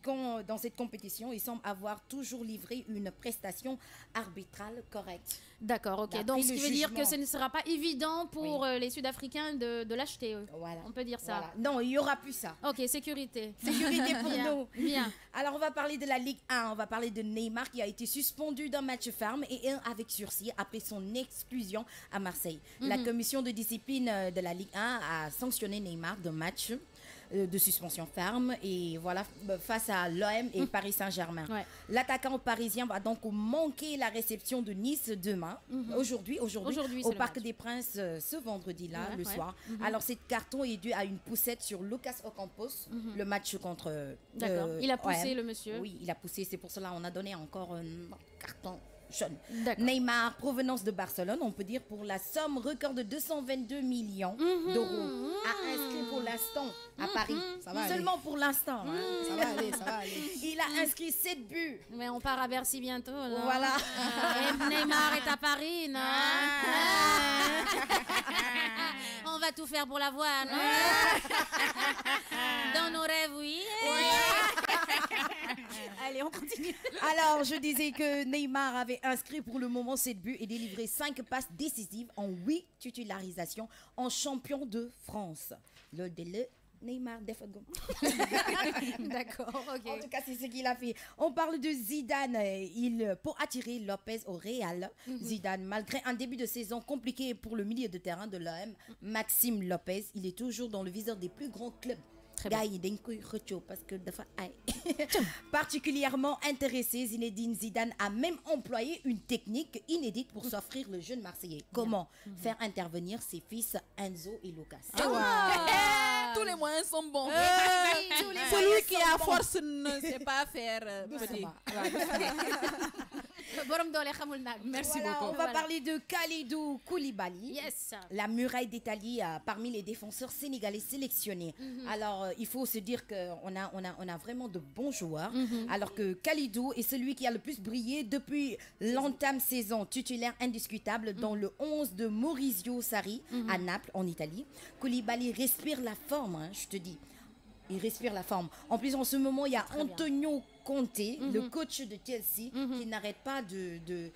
compétition, il semble avoir toujours livré une prestation arbitrale correcte. D'accord, ok. Donc, ce qui veut dire que ce ne sera pas évident pour les Sud-Africains de l'acheter. Voilà. On peut dire ça. Voilà. Non, il n'y aura plus ça. Ok, sécurité. Sécurité pour nous. Bien. Alors, on va parler de la Ligue 1. On va parler de Neymar qui a été suspendu d'un match ferme et un avec sursis après son exclusion à Marseille. La commission de discipline de la Ligue 1 a sanctionné Neymar d'un match de suspension ferme et voilà face à l'OM et Paris Saint-Germain. Ouais. L'attaquant parisien va donc manquer la réception de Nice demain, aujourd'hui au Parc des Princes ce vendredi-là, le soir. Alors, cet carton est dû à une poussette sur Lucas Ocampos, le match contre D'accord. Il a poussé OM. le monsieur. Oui, il a poussé, c'est pour cela on a donné encore un carton jaune. D'accord. Neymar, provenance de Barcelone, on peut dire pour la somme record de 222 millions d'euros, a inscrit pour l'instant à Paris. Ça va Seulement pour l'instant. Ça va aller. Il a inscrit 7 buts. Mais on part à Bercy bientôt. Là. Voilà. Et Neymar est à Paris, non? On va tout faire pour la voir, non? Dans nos rêves, oui. Allez, on continue. Alors, je disais que Neymar avait inscrit pour le moment 7 buts et délivré 5 passes décisives en 8 titularisations en champion de France. Le Neymar Defagom. D'accord, ok. En tout cas, c'est ce qu'il a fait. On parle de Zidane. Pour attirer Lopez au Real, Zidane, malgré un début de saison compliqué pour le milieu de terrain de l'OM, Maxime Lopez, il est toujours dans le viseur des plus grands clubs. Parce que particulièrement intéressé, Zinedine Zidane a même employé une technique inédite pour s'offrir le jeune Marseillais. Comment faire intervenir ses fils Enzo et Lucas. Tous les moyens sont bons. Celui qui a force ne sait pas faire. Merci beaucoup. On va parler de Kalidou Koulibaly. Yes. La muraille d'Italie parmi les défenseurs sénégalais sélectionnés. Alors, il faut se dire qu'on a vraiment de bons joueurs. Alors que Kalidou est celui qui a le plus brillé depuis l'entame saison, titulaire indiscutable dans le 11 de Maurizio Sarri à Naples, en Italie. Koulibaly respire la forme, je te dis. Il respire la forme. En plus, en ce moment, il y a Antonio Conte, le coach de Chelsea, qui n'arrête pas de le...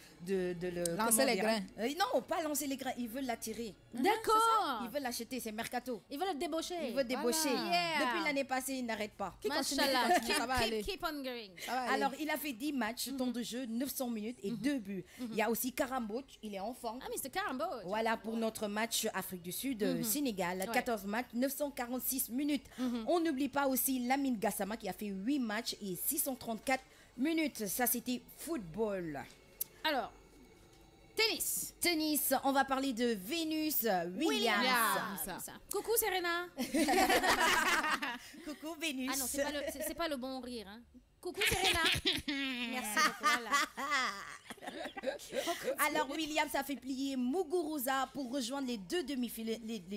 Lancer les grains. Non, pas lancer les grains. Il veut l'attirer. D'accord. Il veut l'acheter. C'est Mercato. Il veut le débaucher. Il veut débaucher. Yeah. Depuis l'année passée, il n'arrête pas. Machallah. Ça va aller. Keep on going. Alors, il a fait 10 matchs, temps de jeu, 900 minutes et 2 buts. Il y a aussi Karambouch, il est en forme. Ah, Mr. Karambouch. Voilà pour notre match Afrique du Sud, Sénégal, 14 matchs, 946 minutes. On n'oublie pas aussi Lamine Gassama qui a fait 8 matchs et 634 minutes. Ça, c'était football. Alors, Tennis. Tennis, on va parler de Venus Williams. Coucou Serena. Coucou Venus. Ah non, c'est pas le bon rire. Hein. Coucou Serena. Merci beaucoup. Alors Williams a fait plier Muguruza pour rejoindre les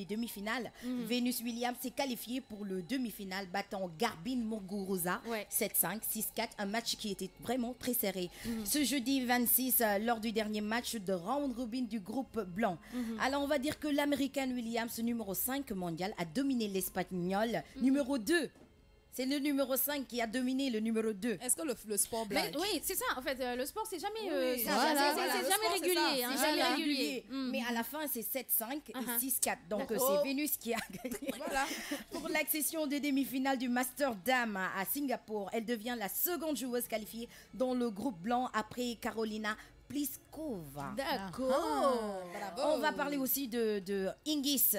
demi-finales. Venus Williams s'est qualifiée pour le demi-finale battant Garbine Muguruza 7-5, 6-4, un match qui était vraiment très serré. Ce jeudi 26, lors du dernier match de round robin du groupe blanc. Alors on va dire que l'américaine Williams, numéro 5 mondial, a dominé l'espagnol numéro 2. C'est le numéro 5 qui a dominé le numéro 2. Est-ce que le sport blague? Oui, c'est ça. En fait, le sport, c'est jamais, c'est jamais régulier. C'est jamais régulier. Mais à la fin, c'est 7-5 et 6-4. Donc, c'est Vénus qui a gagné. Pour l'accession des demi-finales du Master Dame à Singapour, elle devient la seconde joueuse qualifiée dans le groupe blanc après Carolina Pliskova. D'accord. On va parler aussi de Hingis.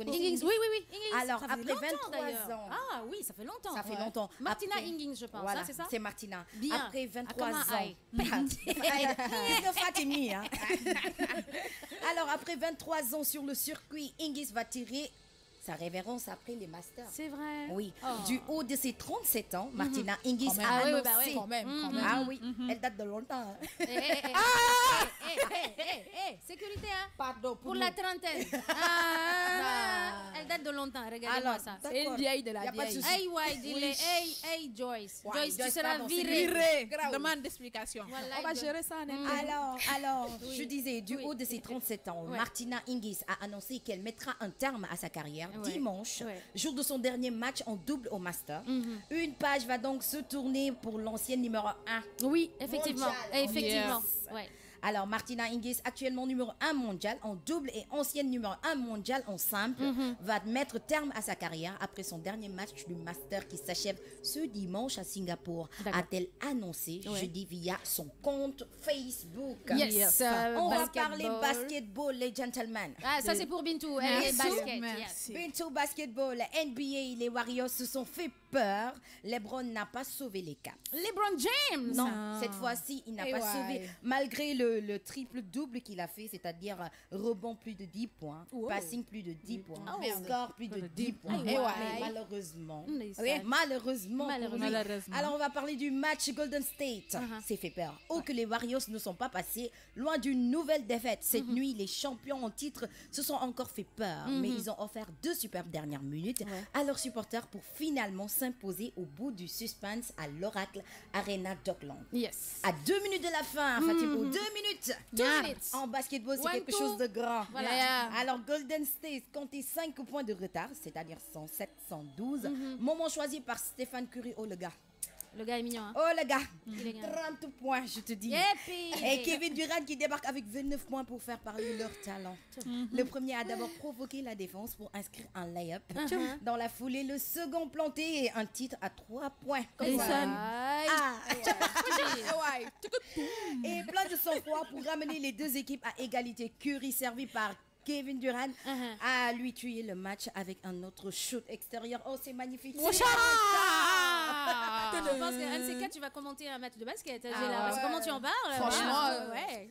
Hingis, oui. Hingis. Alors, après 23 ans. Ah oui, ça fait longtemps. Ça fait longtemps. Martina Après, Hingis, je pense. Voilà, Ça, c'est ça? c'est Martina. Bien. Après 23 ans. Alors, après 23 ans sur le circuit, Hingis va tirer sa révérence après les Masters. C'est vrai. Oui. Du haut de ses 37 ans, Martina Hingis a annoncé. Quand même. Ah oui, elle date de longtemps. Sécurité, hein? Pardon. Pour la trentaine. Elle date de longtemps, regardez-moi ça. C'est une vieille de la vieille. Hey, hey, Joyce. Joyce, tu seras virée. Demande d'explication. On va gérer ça. Alors, je disais, du haut de ses 37 ans, Martina Hingis a annoncé qu'elle mettra un terme à sa carrière dimanche, jour de son dernier match en double au Master. Une page va donc se tourner pour l'ancienne numéro 1. Oui, effectivement. Effectivement. Alors, Martina Hingis, actuellement numéro 1 mondial en double et ancienne numéro 1 mondial en simple, va mettre terme à sa carrière après son dernier match du Master qui s'achève ce dimanche à Singapour, a-t-elle annoncé jeudi via son compte Facebook. Yes. On va parler basketball, les gentlemen. Ah, ça c'est pour Bintou. Basket. Bintou basketball, NBA, les Warriors se sont fait peur. LeBron n'a pas sauvé les Caps. LeBron James. Non, cette fois-ci, il n'a pas sauvé. Malgré le triple-double qu'il a fait, c'est-à-dire rebond plus de 10 points, passing plus de 10 points, score plus de 10 points. Mais malheureusement, malheureusement. Alors, on va parler du match Golden State. C'est fait peur. Oh, que les Warriors ne sont pas passés loin d'une nouvelle défaite. Cette nuit, les champions en titre se sont encore fait peur, mais ils ont offert 2 superbes dernières minutes à leurs supporters pour finalement s'imposer au bout du suspense à l'Oracle Arena d'Auckland. Yes. À 2 minutes de la fin, Fatimo, 2 minutes. 2 minutes. En basketball, c'est quelque chose de grand. Voilà. Alors, Golden State comptait 5 points de retard, c'est-à-dire 107-112. Moment choisi par Stéphane Curry. Oh, le gars. Le gars est mignon. Hein? Oh, le gars. 30 points, je te dis. Et Kevin Durant qui débarque avec 29 points pour faire parler leur talent. Le premier a d'abord provoqué la défense pour inscrire un lay-up. Dans la foulée, le second planté et un titre à 3 points. Comme ça. Et plein de sang-froid pour ramener les deux équipes à égalité. Curry servi par Kevin Durant a lui tué le match avec un autre shoot extérieur. Oh, c'est magnifique. Je pense qu'un de ces quatre, tu vas commenter un match de basket. Parce que comment tu en parles? Franchement,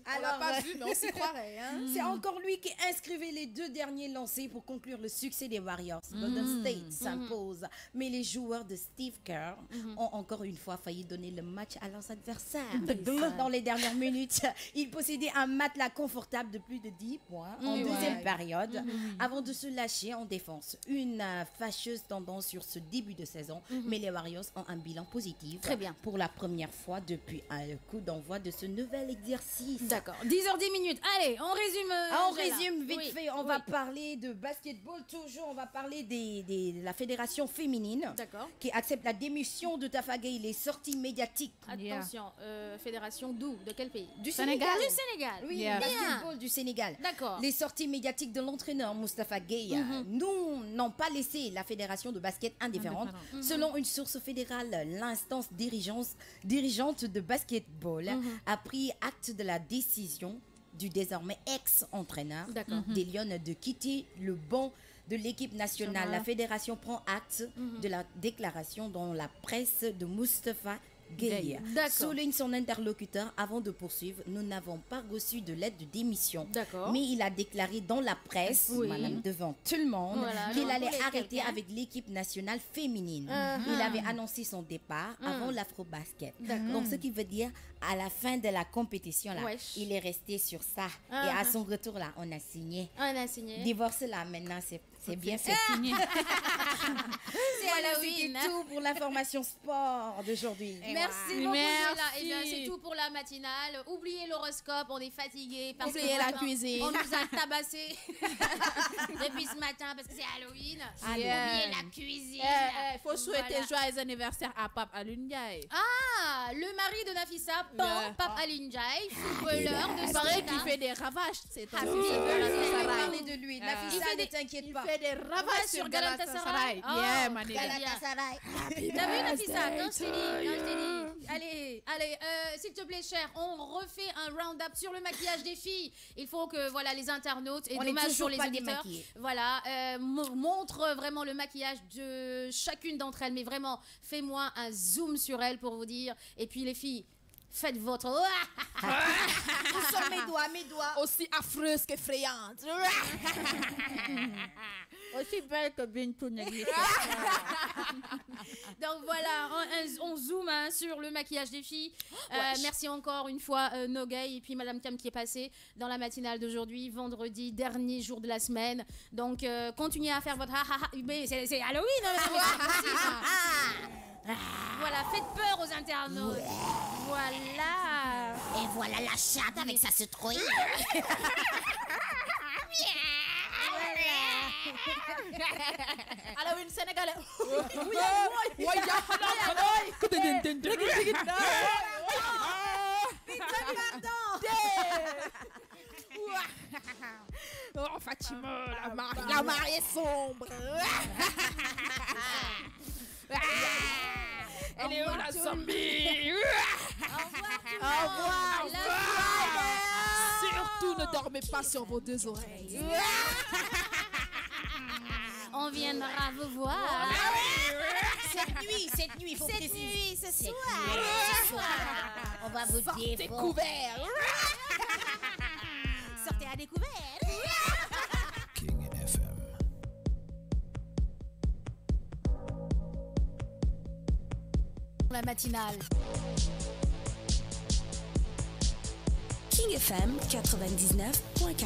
on l'a pas vu, mais on s'y croirait. C'est encore lui qui inscrivait les 2 derniers lancers pour conclure le succès des Warriors. Golden State s'impose. Mais les joueurs de Steve Kerr ont encore une fois failli donner le match à leurs adversaires. Dans les dernières minutes, ils possédaient un matelas confortable de plus de 10 points en deuxième période avant de se lâcher en défense. Une fâcheuse tendance sur ce début de saison, mais les Warriors ont un bilan positif. Très bien. Pour la première fois depuis un coup d'envoi de ce nouvel exercice. D'accord. 10h10 minutes. Allez, on résume. On résume vite fait. On va parler de basketball toujours. On va parler de la fédération féminine qui accepte la démission de Tafagay, les sorties médiatiques. Attention, fédération d'où? De quel pays? Du Sénégal. Du Sénégal. Oui, basketball du Sénégal. D'accord. Les sorties médiatique de l'entraîneur Moustapha Gueye n'ont pas laissé la fédération de basket indifférente. Selon une source fédérale, l'instance dirigeante de basketball a pris acte de la décision du désormais ex-entraîneur des Lions de quitter le banc de l'équipe nationale. La fédération prend acte de la déclaration dans la presse de Moustapha Gay. D'accord. Souligne son interlocuteur avant de poursuivre. Nous n'avons pas reçu de lettre de démission. D'accord. Mais il a déclaré dans la presse, Oui. madame, devant tout le monde, Voilà, qu'il donc, allait pour les arrêter quelqu'un. avec l'équipe nationale féminine. Uh-huh. Il avait annoncé son départ avant l'afro-basket. D'accord. Donc, ce qui veut dire, à la fin de la compétition, là, Wesh. il est resté sur ça. Et à son retour, là, on a signé. On a signé. Divorce, là, maintenant, c'est bien fait. C'est Voilà, Halloween. c'était tout pour l'information sport d'aujourd'hui. Merci beaucoup, Merci. Joëlla. Eh bien, c'est tout pour la matinale. Oubliez l'horoscope, on est fatigué. Oubliez la cuisine. On nous a tabassé depuis ce matin parce que c'est Halloween. Yeah. Oubliez la cuisine. Il faut souhaiter Voilà. joyeux anniversaire à Pape Alundiaï. Ah, le mari de Nafissa, Yeah. Pape Alinjai, footballeur de Il paraît Sénégal. qu'il fait des ravages. C'est Happy On birthday. va parler de lui. Il Nafissa, fait ne des- t'inquiète Il pas. fait des ravages sur sur Galatasaray. Galatasaray. Oh, Yeah, man. Galatasaray. T'as vu Nafissa, quand je t'ai dit. Allez, s'il te plaît, cher, on refait un round-up sur le maquillage des filles. Il faut que, voilà, les internautes, et On est dommage toujours pour les pas auditeurs, démaquillés. voilà, montre vraiment le maquillage de chacune d'entre elles. Mais vraiment, fais-moi un zoom sur elles pour vous dire. Et puis les filles, faites votre... Où sont mes doigts? Aussi affreuse qu'effrayante. Aussi belle que Bintou n'existe Donc voilà, on zoome hein, sur le maquillage des filles. Merci encore une fois Nogay et puis Madame Tam qui est passée dans la matinale d'aujourd'hui, vendredi, dernier jour de la semaine. Donc continuez à faire votre mais c'est Halloween hein, Voilà, faites peur aux internautes. Voilà. Et voilà la chatte avec sa citrouille. Halloween sénégalais. Oh Fatima, la mariée sombre. Elle est où la zombie? Au revoir. Surtout ne dormez pas sur vos deux oreilles. On viendra vous voir. Cette nuit, il faut préciser. ce soir. On va vous Sortez dévorer. couverts. Sortez à découvert. King FM. La matinale. King FM 99.4.